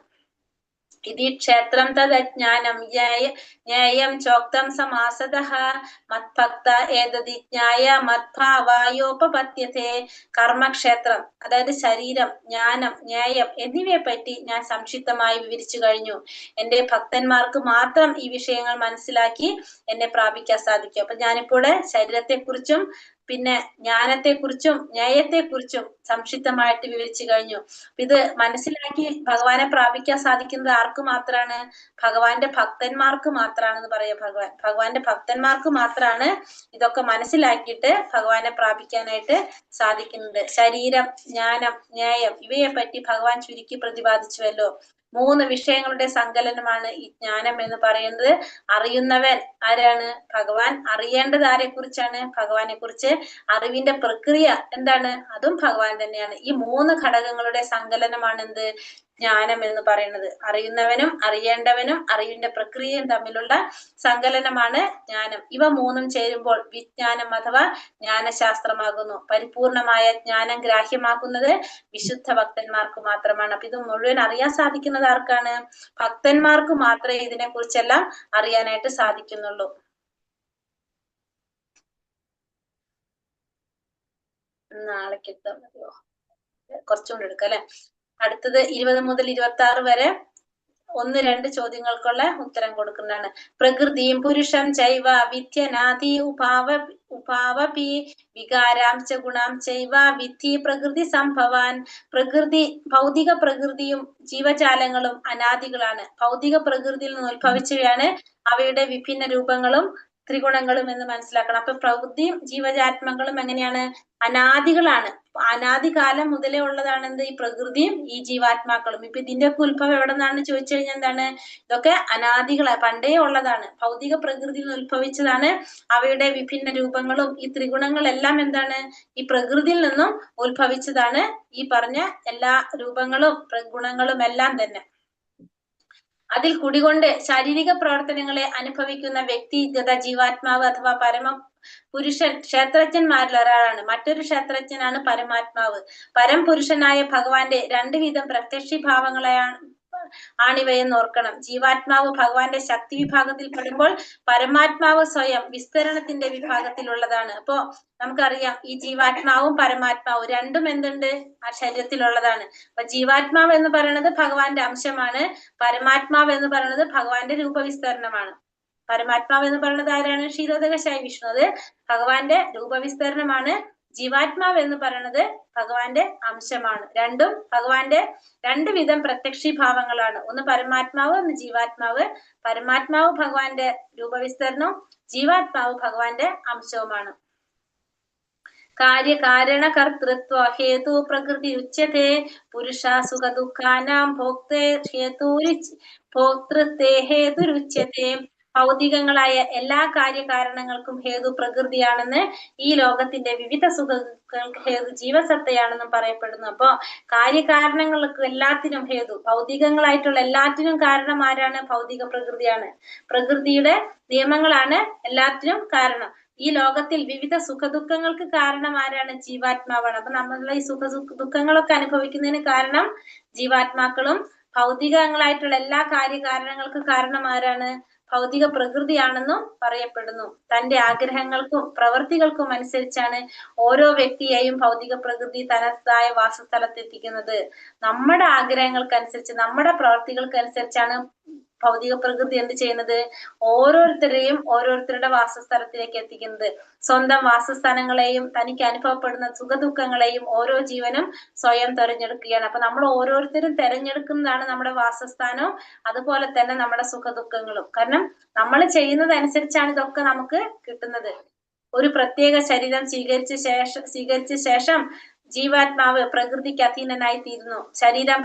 ഇതി ക്ഷേത്രം തദജ്ഞാനം ജ്ഞേയം ചോക്തം സമാസതഃ മത്ഭക്ത ഏതദി ജ്ഞായ മദ്ഭാവായോപപദ്യത്തെ. കർമ്മക്ഷേത്രം അതായത് ശരീരം, ജ്ഞാനം, ന്യായം എന്നിവയെ പറ്റി ഞാൻ സംക്ഷിപ്തമായി വിവരിച്ചു കഴിഞ്ഞു. എന്റെ ഭക്തന്മാർക്ക് മാത്രം ഈ വിഷയങ്ങൾ മനസ്സിലാക്കി എന്നെ പ്രാപിക്കാൻ സാധിക്കും. അപ്പൊ ഞാനിപ്പോൾ ശരീരത്തെക്കുറിച്ചും പിന്നെ ജ്ഞാനത്തെക്കുറിച്ചും ന്യായത്തെക്കുറിച്ചും സംക്ഷിപ്തമായിട്ട് വിവരിച്ചു കഴിഞ്ഞു. ഇത് മനസ്സിലാക്കി ഭഗവാനെ പ്രാപിക്കാൻ സാധിക്കുന്നത് ആർക്ക് മാത്രമാണ്? ഭഗവാന്റെ ഭക്തന്മാർക്ക് മാത്രമാണെന്ന് പറയാം. ഭഗവാന്റെ ഭക്തന്മാർക്ക് മാത്രമാണ് ഇതൊക്കെ മനസ്സിലാക്കിയിട്ട് ഭഗവാനെ പ്രാപിക്കാനായിട്ട് സാധിക്കുന്നത്. ശരീരം, ജ്ഞാനം, ന്യായം ഇവയെ പറ്റി ഭഗവാൻ ചുരുക്കി പ്രതിപാദിച്ചുവല്ലോ. 3 വിഷയങ്ങളുടെ സങ്കലനമാണ് ഈ ജ്ഞാനം എന്ന് പറയുന്നത്. അറിയുന്നവൻ ആരാണ്? ഭഗവാൻ. അറിയേണ്ടത് ആരെ കുറിച്ചാണ്? ഭഗവാനെ കുറിച്ച്. അറിവിന്റെ പ്രക്രിയ എന്താണ്? അതും ഭഗവാൻ തന്നെയാണ്. ഈ 3 ഘടകങ്ങളുടെ സങ്കലനമാണ് എന്ത്? ജ്ഞാനം എന്ന് പറയുന്നത്. അറിയുന്നവനും അറിയേണ്ടവനും അറിവിന്റെ പ്രക്രിയയും തമ്മിലുള്ള സങ്കലനമാണ് ജ്ഞാനം. ഇവ 3ഉം ചേരുമ്പോൾ വിജ്ഞാനം അഥവാ ജ്ഞാനശാസ്ത്രമാകുന്നു. പരിപൂർണമായ ജ്ഞാനം ഗ്രാഹ്യമാക്കുന്നത് വിശുദ്ധ ഭക്തന്മാർക്ക് മാത്രമാണ്. അപ്പൊ ഇത് മുഴുവൻ അറിയാൻ സാധിക്കുന്നത് ആർക്കാണ്? ഭക്തന്മാർക്ക് മാത്രമേ ഇതിനെ കുറിച്ചെല്ലാം അറിയാനായിട്ട് സാധിക്കുന്നുള്ളൂ. നാളേക്ക് എത്താൻ മതിയോ? കുറച്ചുകൂടി എടുക്കാം അല്ലെ. അടുത്തത് 20 മുതൽ 26 വരെ 1-2 ചോദ്യങ്ങൾക്കുള്ള ഉത്തരം കൊടുക്കുന്നതാണ്. പ്രകൃതിയും പുരുഷം ചൈവ വിദ്യനാദി ഉപാവപി വികാരാംശ ഗുണം ചൈവ വിധി പ്രകൃതി സംഭവാൻ. പ്രകൃതി, ഭൗതിക പ്രകൃതിയും ജീവജാലങ്ങളും അനാദികളാണ്. ഭൗതിക പ്രകൃതിയിൽ നിന്ന് ഉത്ഭവിച്ചവയാണ് അവയുടെ വിഭിന്ന രൂപങ്ങളും ത്രിഗുണങ്ങളും എന്ന് മനസ്സിലാക്കണം. അപ്പൊ പ്രകൃതിയും ജീവജാത്മങ്ങളും എങ്ങനെയാണ്? അനാദികളാണ്. അനാദികാലം മുതലേ ഉള്ളതാണ് എന്ത്? ഈ പ്രകൃതിയും ഈ ജീവാത്മാക്കളും. ഇപ്പൊ ഇതിന്റെയൊക്കെ ഉത്ഭവം എവിടെ നിന്നാണ് ചോദിച്ചു കഴിഞ്ഞാൽ എന്താണ്? ഇതൊക്കെ അനാദികളാണ്, പണ്ടേ ഉള്ളതാണ്. ഭൗതിക പ്രകൃതിയിൽ നിന്ന് ഉത്ഭവിച്ചതാണ്. അവയുടെ വിഭിന്ന രൂപങ്ങളും ഈ ത്രിഗുണങ്ങളെല്ലാം എന്താണ്? ഈ പ്രകൃതിയിൽ നിന്നും ഉത്ഭവിച്ചതാണ്. ഈ പറഞ്ഞ എല്ലാ രൂപങ്ങളും ഗുണങ്ങളും എല്ലാം തന്നെ. അതിൽ കുടികൊണ്ട് ശാരീരിക പ്രവർത്തനങ്ങളെ അനുഭവിക്കുന്ന വ്യക്തിഗത ജീവാത്മാവ് അഥവാ പുരുഷൻ ക്ഷേത്രജ്ഞന്മാരിൽ ഒരാളാണ്. മറ്റൊരു ക്ഷേത്രജ്ഞനാണ് പരമാത്മാവ്. പരംപുരുഷനായ ഭഗവാന്റെ 2 വീതം ആണിവയെന്ന് ഓർക്കണം. ജീവാത്മാവ് ഭഗവാന്റെ ശക്തി വിഭാഗത്തിൽ പെടുമ്പോൾ പരമാത്മാവ് സ്വയം വിസ്തരണത്തിന്റെ വിഭാഗത്തിലുള്ളതാണ്. അപ്പോ നമുക്കറിയാം ഈ ജീവാത്മാവും പരമാത്മാവും രണ്ടും എന്തുണ്ട്? ആ ശരീരത്തിലുള്ളതാണ്. അപ്പൊ ജീവാത്മാവ് എന്ന് പറയുന്നത് ഭഗവാന്റെ അംശമാണ്. പരമാത്മാവ് എന്ന് പറയുന്നത് ഭഗവാന്റെ രൂപവിസ്തരണമാണ്. പരമാത്മാവ് എന്ന് പറയുന്നത് ആരാണ്? ക്ഷീരോദകശായി വിഷ്ണു. അത് ഭഗവാന്റെ രൂപവിസ്തരണമാണ്. ജീവാത്മാവ് എന്ന് പറയുന്നത് ഭഗവാന്റെ അംശമാണ്. രണ്ടും ഭഗവാന്റെ 2 വിധം പ്രത്യക്ഷീഭാവങ്ങളാണ്. ഒന്ന് പരമാത്മാവ്, ഒന്ന് ജീവാത്മാവ്. പരമാത്മാവ് ഭഗവാന്റെ രൂപവിസ്തരണവും ജീവാത്മാവ് ഭഗവാന്റെ അംശവുമാണ്. കാര്യകാരണ കർത്തൃത്വ ഹേതു പ്രകൃതി ഉച്യത്തെ. പുരുഷ സുഖ ദുഃഖാനാം ഭോക്തൃത്വേ ഹേതുരുച്യത്തെ. ഭൗതികങ്ങളായ എല്ലാ കാര്യകാരണങ്ങൾക്കും ഹേതു പ്രകൃതിയാണെന്ന്, ഈ ലോകത്തിന്റെ വിവിധ സുഖങ്ങൾക്ക് ഹേതു ജീവസത്തയാണെന്നും പറയപ്പെടുന്നു. അപ്പോ കാര്യകാരണങ്ങൾക്ക് എല്ലാത്തിനും ഹേതു, ഭൗതികങ്ങളായിട്ടുള്ള എല്ലാത്തിനും കാരണം ആരാണ്? ഭൗതിക പ്രകൃതിയാണ്. പ്രകൃതിയുടെ നിയമങ്ങളാണ് എല്ലാത്തിനും കാരണം. ഈ ലോകത്തിൽ വിവിധ സുഖദുഃഖങ്ങൾക്ക് കാരണം ആരാണ്? ജീവാത്മാവാണ്. അപ്പൊ നമ്മളുടെ ഈ ദുഃഖങ്ങളൊക്കെ അനുഭവിക്കുന്നതിന് കാരണം ജീവാത്മാക്കളും, ഭൗതികങ്ങളായിട്ടുള്ള എല്ലാ കാര്യകാരണങ്ങൾക്ക് കാരണം ആരാണ്? ഭൗതിക പ്രകൃതിയാണെന്നും പറയപ്പെടുന്നു. തന്റെ ആഗ്രഹങ്ങൾക്കും പ്രവൃത്തികൾക്കും അനുസരിച്ചാണ് ഓരോ വ്യക്തിയെയും ഭൗതിക പ്രകൃതി തനതായ വാസസ്ഥലത്തെത്തിക്കുന്നത്. നമ്മുടെ ആഗ്രഹങ്ങൾക്കനുസരിച്ച്, നമ്മുടെ പ്രവൃത്തികൾക്കനുസരിച്ചാണ് ഭൗതിക പ്രകൃതി എന്ത് ചെയ്യുന്നത്? ഓരോരുത്തരെയും ഓരോരുത്തരുടെ വാസസ്ഥലത്തിലേക്ക് എത്തിക്കുന്നത്. സ്വന്തം വാസസ്ഥാനങ്ങളെയും തനിക്ക് അനുഭവപ്പെടുന്ന സുഖദുഃഖങ്ങളെയും ഓരോ ജീവനും സ്വയം തെരഞ്ഞെടുക്കുകയാണ്. അപ്പൊ നമ്മൾ ഓരോരുത്തരും തെരഞ്ഞെടുക്കുന്നതാണ് നമ്മുടെ വാസസ്ഥാനവും അതുപോലെ തന്നെ നമ്മുടെ സുഖദുഃഖങ്ങളും. കാരണം നമ്മൾ ചെയ്യുന്നതനുസരിച്ചാണ് ഇതൊക്കെ നമുക്ക് കിട്ടുന്നത്. ഒരു പ്രത്യേക ശരീരം സ്വീകരിച്ച ശേഷം ജീവാത്മാവ് പ്രകൃതിക്ക് അധീനനായി തീരുന്നു. ശരീരം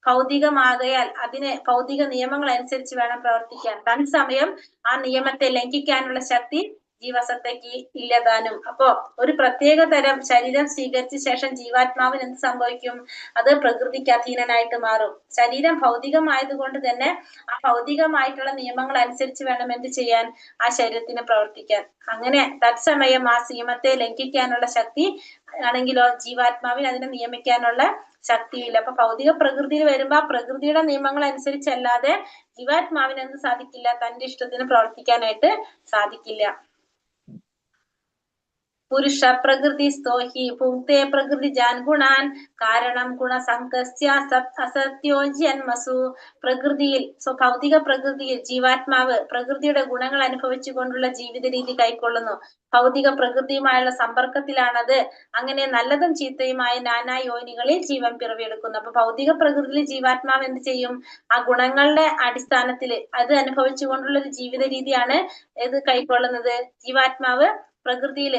ഭൗതികമാകയാൽ അതിന് ഭൗതിക നിയമങ്ങൾ അനുസരിച്ച് വേണം പ്രവർത്തിക്കാൻ. തത്സമയം ആ നിയമത്തെ ലംഘിക്കാനുള്ള ശക്തി ജീവസത്തയ്ക്ക് ഇല്ലതാനും. അപ്പോ ഒരു പ്രത്യേക തരം ശരീരം സ്വീകരിച്ച ശേഷം ജീവാത്മാവിന് എന്ത് സംഭവിക്കും? അത് പ്രകൃതിക്ക് അധീനനായിട്ട് മാറും. ശരീരം ഭൗതികമായതുകൊണ്ട് തന്നെ ആ ഭൗതികമായിട്ടുള്ള നിയമങ്ങൾ അനുസരിച്ച് വേണം എന്ത് ചെയ്യാൻ? ആ ശരീരത്തിന് പ്രവർത്തിക്കാൻ. അങ്ങനെ തത്സമയം ആ നിയമത്തെ ലംഘിക്കാനുള്ള ശക്തി ആണെങ്കിലോ ജീവാത്മാവിന് അതിനെ നിയമിക്കാനുള്ള ശക്തിയില്ല. അപ്പൊ ഭൗതിക പ്രകൃതിയിൽ വരുമ്പോ ആ പ്രകൃതിയുടെ നിയമങ്ങൾ അനുസരിച്ചല്ലാതെ ജീവാത്മാവിന് എന്ത് സാധിക്കില്ല? തന്റെ ഇഷ്ടത്തിന് പ്രവർത്തിക്കാനായിട്ട് സാധിക്കില്ല. പുരുഷ പ്രകൃതിസ്ഥോ ഹി ഭുങ്ക്തേ പ്രകൃതി ജാൻ ഗുണാൻ കാരണം ഗുണസംഗസ്യ അസത്യോ ജന്മസു. പ്രകൃതിയിൽ ഭൗതിക പ്രകൃതിയിൽ ജീവാത്മാവ് പ്രകൃതിയുടെ ഗുണങ്ങൾ അനുഭവിച്ചുകൊണ്ടുള്ള ജീവിത രീതി കൈക്കൊള്ളുന്നു. ഭൗതിക പ്രകൃതിയുമായുള്ള സമ്പർക്കത്തിലാണത്. അങ്ങനെ നല്ലതും ചീത്തയുമായ നാനാ യോനികളിൽ ജീവൻ പിറവിയെടുക്കുന്നു. അപ്പൊ ഭൗതിക പ്രകൃതിയിൽ ജീവാത്മാവ് എന്ത് ചെയ്യും? ആ ഗുണങ്ങളുടെ അടിസ്ഥാനത്തിൽ അത് അനുഭവിച്ചുകൊണ്ടുള്ള ഒരു ജീവിത രീതിയാണ് ഇത് കൈക്കൊള്ളുന്നത്. ജീവാത്മാവ് പ്രകൃതിയിൽ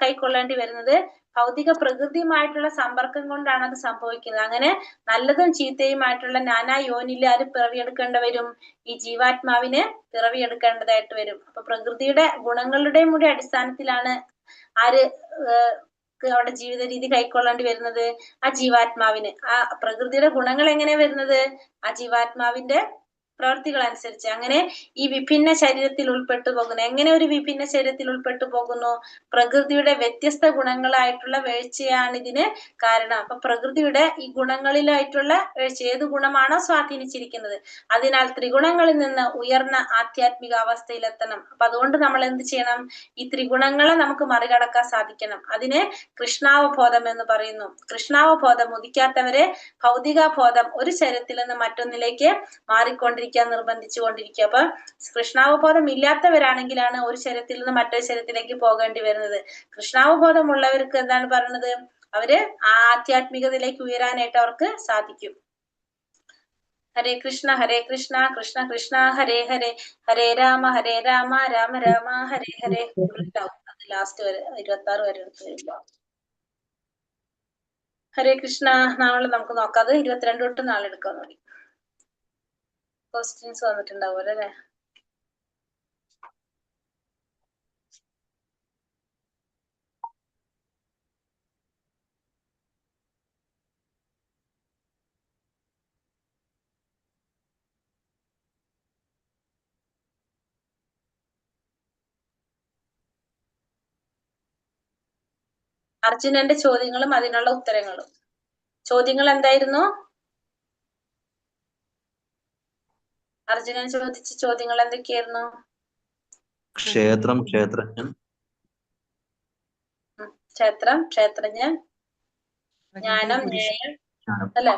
കൈക്കൊള്ളേണ്ടി വരുന്നത്. ഭൗതിക പ്രകൃതിയുമായിട്ടുള്ള സമ്പർക്കം കൊണ്ടാണ് അത് സംഭവിക്കുന്നത്. അങ്ങനെ നല്ലതും ചീത്തയുമായിട്ടുള്ള നാനാ യോനിയിൽ ആര് പിറവിയെടുക്കേണ്ടി വരും? ഈ ജീവാത്മാവിന് പിറവിയെടുക്കേണ്ടതായിട്ട് വരും. അപ്പൊ പ്രകൃതിയുടെ ഗുണങ്ങളുടെയും കൂടി അടിസ്ഥാനത്തിലാണ് ആര് അവിടെ ജീവിത രീതി കൈക്കൊള്ളേണ്ടി വരുന്നത്? ആ ജീവാത്മാവിന്. ആ പ്രകൃതിയുടെ ഗുണങ്ങൾ എങ്ങനെയാ വരുന്നത്? ആ ജീവാത്മാവിന്റെ പ്രവർത്തികൾ അനുസരിച്ച്. അങ്ങനെ ഈ വിഭിന്ന ശരീരത്തിൽ ഉൾപ്പെട്ടു പോകുന്നു. എങ്ങനെ ഒരു വിഭിന്ന ശരീരത്തിൽ ഉൾപ്പെട്ടു പോകുന്നു? പ്രകൃതിയുടെ വ്യത്യസ്ത ഗുണങ്ങളായിട്ടുള്ള വീഴ്ചയാണ് ഇതിന് കാരണം. അപ്പൊ പ്രകൃതിയുടെ ഈ ഗുണങ്ങളിലായിട്ടുള്ള വീഴ്ച ഏത് ഗുണമാണോ സ്വാധീനിച്ചിരിക്കുന്നത്, അതിനാൽ ത്രിഗുണങ്ങളിൽ നിന്ന് ഉയർന്ന ആധ്യാത്മിക അവസ്ഥയിലെത്തണം. അപ്പൊ അതുകൊണ്ട് നമ്മൾ എന്ത് ചെയ്യണം? ഈ ത്രിഗുണങ്ങളെ നമുക്ക് മറികടക്കാൻ സാധിക്കണം. അതിന് കൃഷ്ണാവബോധം എന്ന് പറയുന്നു. കൃഷ്ണാവബോധം ഉദിക്കാത്തവരെ ഭൗതികബോധം ഒരു ശരീരത്തിൽ നിന്ന് മറ്റൊന്നിലേക്ക് മാറിക്കൊണ്ടിരിക്കാൻ നിർബന്ധിച്ചു കൊണ്ടിരിക്കുക. അപ്പൊ കൃഷ്ണാവബോധം ഇല്ലാത്തവരാണെങ്കിലാണ് ഒരു ശരീരത്തിൽ നിന്ന് മറ്റൊരു ശരീരത്തിലേക്ക് പോകേണ്ടി വരുന്നത്. കൃഷ്ണാവബോധമുള്ളവർക്ക് എന്താണ് പറയുന്നത്? അവര് ആധ്യാത്മികതയിലേക്ക് ഉയരാനായിട്ട് അവർക്ക് സാധിക്കും. ഹരേ കൃഷ്ണ കൃഷ്ണ കൃഷ്ണ ഹരേ ഹരേ, ഹരേ രാമ രാമ രാമ ഹരേ ഹരേ. ലാസ്റ്റ് വരെ 26 വരെ എടുത്ത് വരുമ്പോ ഹരേ കൃഷ്ണ. നാളെ നമുക്ക് നോക്കാം. അത് 22 തൊട്ട് നാളെ എടുക്കാൻ മതി. ക്വസ്റ്റ്യൻസ് വന്നിട്ടുണ്ടാവും അല്ലേ? അർജുനന്റെ ചോദ്യങ്ങളും അതിനുള്ള ഉത്തരങ്ങളും. ചോദ്യങ്ങൾ എന്തായിരുന്നു? അർജുനൻ ചോദിച്ച ചോദ്യങ്ങൾ എന്തൊക്കെയായിരുന്നു? ക്ഷേത്രം, ക്ഷേത്രജ്ഞൻ, ക്ഷേത്രം, ക്ഷേത്രജ്ഞൻ, ജ്ഞാനം, ന്യായം അല്ലെ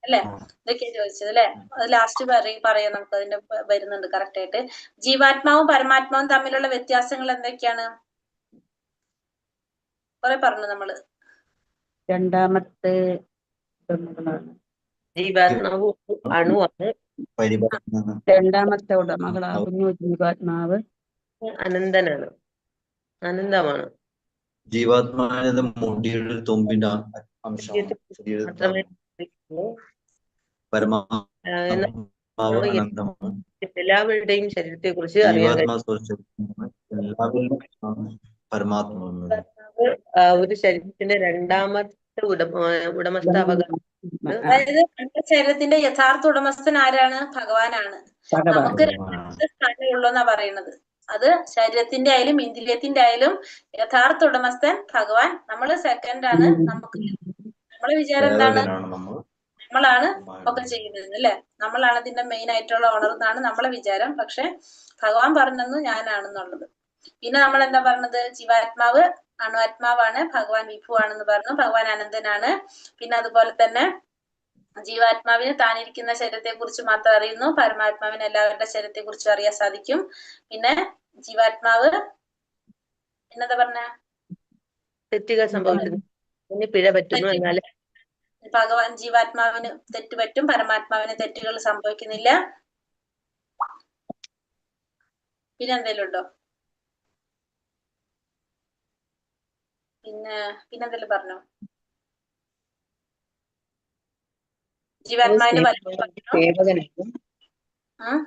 അല്ലെ ഇതൊക്കെയാ ചോദിച്ചത് അല്ലെ? അത് ലാസ്റ്റ് പറയാം. നമുക്ക് അതിന്റെ വരുന്നുണ്ട് കറക്റ്റ് ആയിട്ട്. ജീവാത്മാവും പരമാത്മാവും തമ്മിലുള്ള വ്യത്യാസങ്ങൾ എന്തൊക്കെയാണ്? കുറെ പറഞ്ഞു നമ്മള്. രണ്ടാമത്തെ ജീവാത്മാവ് അണുവാണ്. രണ്ടാമത്തെ ഉടമകളാകുന്നു ജീവാത്മാവ്. അനന്തനാണ്, അനന്തമാണ്. ജീവാത്മാവിന്റെ മുടിയുടെ തുമ്പിന്റെ അംശമാണ്. എല്ലാവരുടെയും ശരീരത്തെ കുറിച്ച് അറിയാൻ ഒരു ശരീരത്തിന്റെ രണ്ടാമത്തെ ഉടമസ്ഥാവകാശം. അതായത് നമ്മുടെ ശരീരത്തിന്റെ യഥാർത്ഥ ഉടമസ്ഥൻ ആരാണ്? ഭഗവാനാണ്. നമുക്ക് രണ്ട് സ്ഥാനമുള്ളൂ എന്നാ പറയുന്നത്. അത് ശരീരത്തിന്റെ ആയാലും ഇന്ദ്രിയത്തിന്റെ ആയാലും യഥാർത്ഥ ഉടമസ്ഥൻ ഭഗവാൻ. നമ്മള് സെക്കൻഡ് ആണ്. നമുക്ക് നമ്മളെ വിചാരം എന്താണ്? നമ്മളാണ് ഒക്കെ ചെയ്യുന്നത് അല്ലെ? നമ്മളാണ് ഇതിന്റെ മെയിൻ ആയിട്ടുള്ള ഓണർ എന്നാണ് നമ്മളെ വിചാരം. പക്ഷെ ഭഗവാൻ പറഞ്ഞെന്നു ഞാനാണെന്നുള്ളത്. പിന്നെ നമ്മൾ എന്താ പറഞ്ഞത്? ജീവാത്മാവ് അണുവാത്മാവാണ്, ഭഗവാൻ വിഭുവാണെന്ന് പറഞ്ഞു. ഭഗവാൻ അനന്തനാണ്. പിന്നെ അതുപോലെ തന്നെ ജീവാത്മാവിന് താനിരിക്കുന്ന ശരീരത്തെ കുറിച്ച് മാത്രം അറിയുന്നു, പരമാത്മാവിന് എല്ലാവരുടെ ശരീരത്തെ കുറിച്ചും അറിയാൻ സാധിക്കും. പിന്നെ ജീവാത്മാവ് പിന്നെന്താ പറഞ്ഞ? തെറ്റുകൾ സംഭവിക്കുന്നു, പിഴ പറ്റുന്നു. എന്നാൽ ഭഗവാൻ ജീവാത്മാവിന് തെറ്റ് പറ്റും, പരമാത്മാവിന് തെറ്റുകൾ സംഭവിക്കുന്നില്ല. പിന്നെ എന്തെങ്കിലും ഉണ്ടോ? പിന്നെന്തെങ്കിലും പറഞ്ഞോ? ജീവാത്മാവിന്റെ വലിപ്പം പറഞ്ഞു. സേവകനാണ്. ഉം.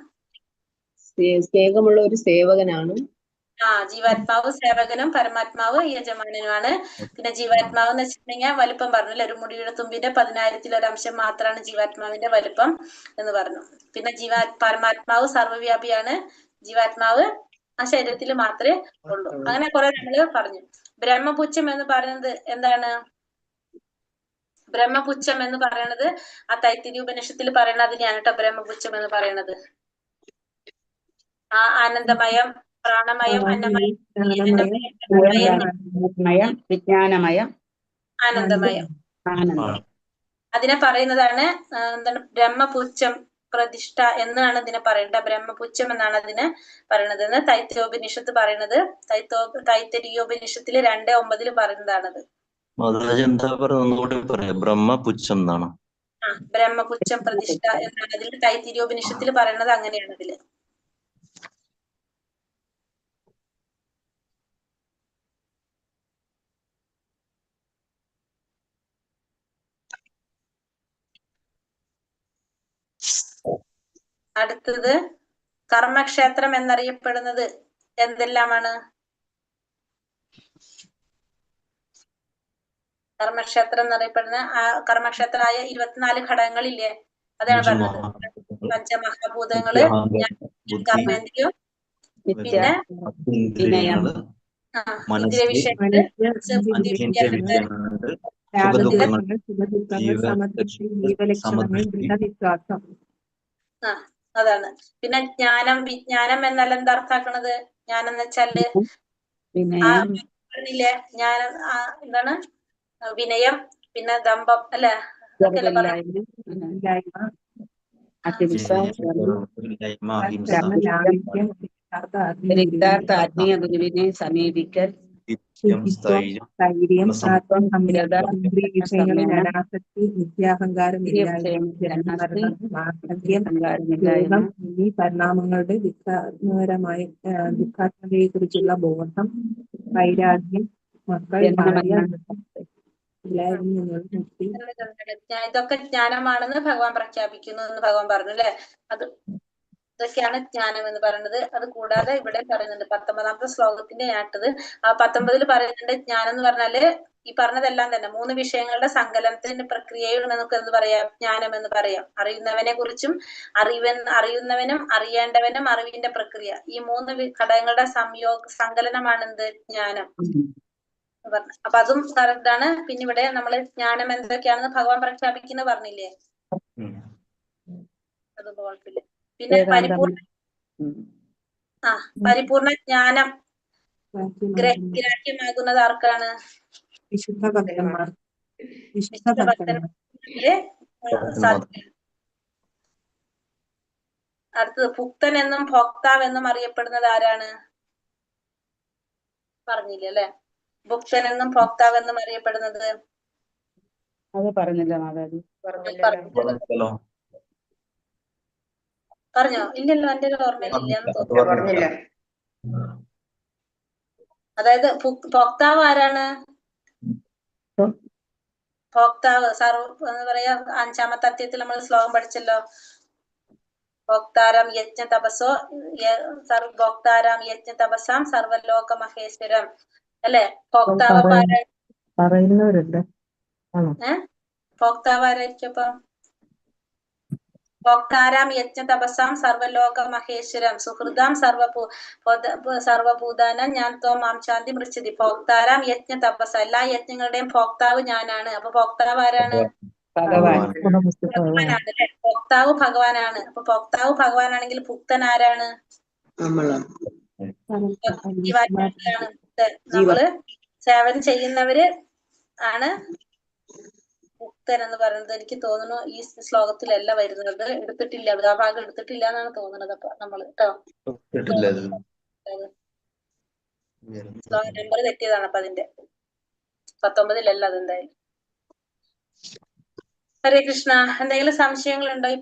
സ്നേഹമുള്ള ഒരു സേവകനാണ്. ജീവാത്മാവ് സേവകനും പരമാത്മാവ് യജമാനനുമാണ്. പിന്നെ ജീവാത്മാവ് എന്ന് വെച്ചിട്ടുണ്ടെങ്കിൽ വലിപ്പം പറഞ്ഞില്ല, ഒരു മുടിയുടെ തുമ്പിന്റെ 10,000-ൽ ഒരു അംശം മാത്രമാണ് ജീവാത്മാവിന്റെ വലിപ്പം എന്ന് പറഞ്ഞു. പിന്നെ പരമാത്മാവ് സർവ്വവ്യാപിയാണ്. ജീവാത്മാവ് ആ ശരീരത്തിൽ മാത്രമേ ഉള്ളൂ. അങ്ങനെ കുറെ നമ്മള് പറഞ്ഞു. ബ്രഹ്മപുച്ഛം എന്ന് പറയുന്നത് എന്താണ്? ബ്രഹ്മപുച്ഛം എന്ന് പറയുന്നത് ആ തൈത്തിരീയ ഉപനിഷത്തിൽ പറയുന്നത് അതിനെയാണ് കേട്ടോ, ബ്രഹ്മപുച്ഛം എന്ന് പറയുന്നത്. ആനന്ദമയം, പ്രാണമയം, അന്നമയം, വിജ്ഞാനമയം, ആനന്ദമയം, അതിനെ പറയുന്നതാണ് എന്താണ് ബ്രഹ്മപുച്ഛം പ്രതിഷ്ഠ എന്നാണ് ഇതിനെ പറയേണ്ടത്. ബ്രഹ്മപുച്ഛം എന്നാണ് അതിനെ പറയുന്നത് എന്ന് തൈത്തിരീയോപനിഷത്ത് പറയുന്നത്. തൈത്തിരീയോപനിഷത്തില് 2:9 പറയുന്നതാണത്. എന്താ പറയുക? ബ്രഹ്മപുച്ഛം എന്നാണ്. ബ്രഹ്മപുച്ഛം പ്രതിഷ്ഠ എന്നാണ് അതിൽ തൈത്തിരീയോപനിഷത്തിൽ പറയുന്നത്. അങ്ങനെയാണ് അതില്. അടുത്തത് കർമ്മക്ഷേത്രം എന്നറിയപ്പെടുന്നത് എന്തെല്ലാമാണ്? കർമ്മക്ഷേത്രം എന്നറിയപ്പെടുന്ന കർമ്മക്ഷേത്രമായ 24 ഘടകങ്ങളില്ലേ, അതാണ് പറഞ്ഞത്. പഞ്ചമഹാഭൂതങ്ങള്, കർമ്മേന്ദ്രിയം, പിന്നെ ഇന്ദ്രിയ വിഷയങ്ങള്, അതാണ്. പിന്നെ ജ്ഞാനം, വിജ്ഞാനം എന്നാൽ എന്താ അർത്ഥാക്കണത്? ജ്ഞാനം എന്ന് വെച്ചാല് പറഞ്ഞില്ലേ, ജ്ഞാനം എന്താണ്? വിനയം, പിന്നെ ദമ്പം, അല്ലെ? ആത്മീയ ഗുരുവിനെ സമീപിക്കൽ, സ്ഥൈര്യം, വിഷയങ്ങളിൽ അനാസക്തി, നിത്യാഹങ്കാരം എന്നീ പരിണാമങ്ങളുടെ ദുഃഖാത്മകതയെ കുറിച്ചുള്ള ബോധം, വൈരാഗ്യം, മക്കൾ, ഇതൊക്കെ ജ്ഞാനമാണെന്ന് ഭഗവാൻ പ്രഖ്യാപിക്കുന്നു എന്ന് ഭഗവാൻ പറഞ്ഞു അല്ലെ. ഇതൊക്കെയാണ് ജ്ഞാനം എന്ന് പറയുന്നത്. അത് കൂടാതെ ഇവിടെ പറയുന്നുണ്ട് 19ാമത്തെ ശ്ലോകത്തിന്റെ ഞാട്ടത്. ആ 19 പറയുന്നുണ്ട് ജ്ഞാനം എന്ന് പറഞ്ഞാല് ഈ പറഞ്ഞതെല്ലാം തന്നെ 3 വിഷയങ്ങളുടെ സങ്കലനത്തിന്റെ പ്രക്രിയയാണ് നമുക്ക് എന്ത് പറയാം? ജ്ഞാനം എന്ന് പറയാം. അറിയുന്നവനെ കുറിച്ചും അറിയുന്നവനും അറിയേണ്ടവനും അറിവിന്റെ പ്രക്രിയ, ഈ 3 ഘടകങ്ങളുടെ സങ്കലനമാണ് എന്ത്? ജ്ഞാനം. അപ്പൊ അതും കറക്റ്റാണ്. പിന്നെ ഇവിടെ നമ്മള് ജ്ഞാനം എന്തൊക്കെയാണെന്ന് ഭഗവാൻ പ്രഖ്യാപിക്കുന്നത് പറഞ്ഞില്ലേ, അത് കുഴപ്പമില്ല. പിന്നെ പരിപൂർണ ജ്ഞാനം ഗ്രാഹ്യമാകുന്നത് ആർക്കാണ്? വിശുദ്ധ ഭക്തന്മാർ. അടുത്തത് ഭുക്തൻ എന്നും ഭോക്താവ് എന്നും അറിയപ്പെടുന്നത് ആരാണ്? പറഞ്ഞില്ലേ അല്ലെ? ഭുക്തൻ എന്നും ഭോക്താവ് എന്നും അറിയപ്പെടുന്നത് അത് പറഞ്ഞില്ല മാതാജി. പറഞ്ഞോ? ഇല്ലല്ലോ, എന്റെ ഒരു ഓർമ്മയിലില്ല. അതായത് ഭോക്താവ് ആരാണ്? ഭോക്താവ് എന്ന് പറയാ 5ാമത്തെ അധ്യായത്തിൽ നമ്മൾ ശ്ലോകം പഠിച്ചല്ലോ. ഭോക്താരം യജ്ഞ തപസോ ഭോക്താരാം യജ്ഞ തപസാം സർവലോക മഹേശ്വരം അല്ലെ? ഭോക്താവ് പറയുന്നവരുണ്ട്. ഭോക്താവ് ആരായിരിക്കും അപ്പൊ? ഭോക്താരാം യജ്ഞ തപസാം സർവലോക മഹേശ്വരം സുഹൃദാം സർവഭൂതാനം ഞാൻ ത്വം മാം ശാന്തി മൃച്ഛതി. ഭോക്താരാം യജ്ഞ തപസ, എല്ലാ യജ്ഞങ്ങളുടെയും ഭോക്താവ് ഞാനാണ്. അപ്പൊ ഭോക്താവ് ആരാണ്? ഭഗവാനാണ് അല്ലെ? ഭോക്താവ് ഭഗവാനാണ്. അപ്പൊ ഭോക്താവ് ഭഗവാനാണെങ്കിൽ ഭുക്തൻ ആരാണ്? ജീവാത്മാക്കളാണ്. നമ്മള് സേവനം ചെയ്യുന്നവര് ആണ് ഭുക്തൻ എന്ന് പറയുന്നത്. എനിക്ക് തോന്നുന്നു ഈ ശ്ലോകത്തിലല്ല വരുന്നത്, എടുത്തിട്ടില്ല, ആ ഭാഗം എടുത്തിട്ടില്ല എന്നാണ് തോന്നുന്നത്. അപ്പൊ നമ്മള് കേട്ടോ ശ്ലോക നമ്പർ തെറ്റിയതാണ്. അപ്പൊ അതിന്റെ 19 അതെന്തായാലും. ഹരേ കൃഷ്ണ. എന്തെങ്കിലും സംശയങ്ങളുണ്ടോ ഈ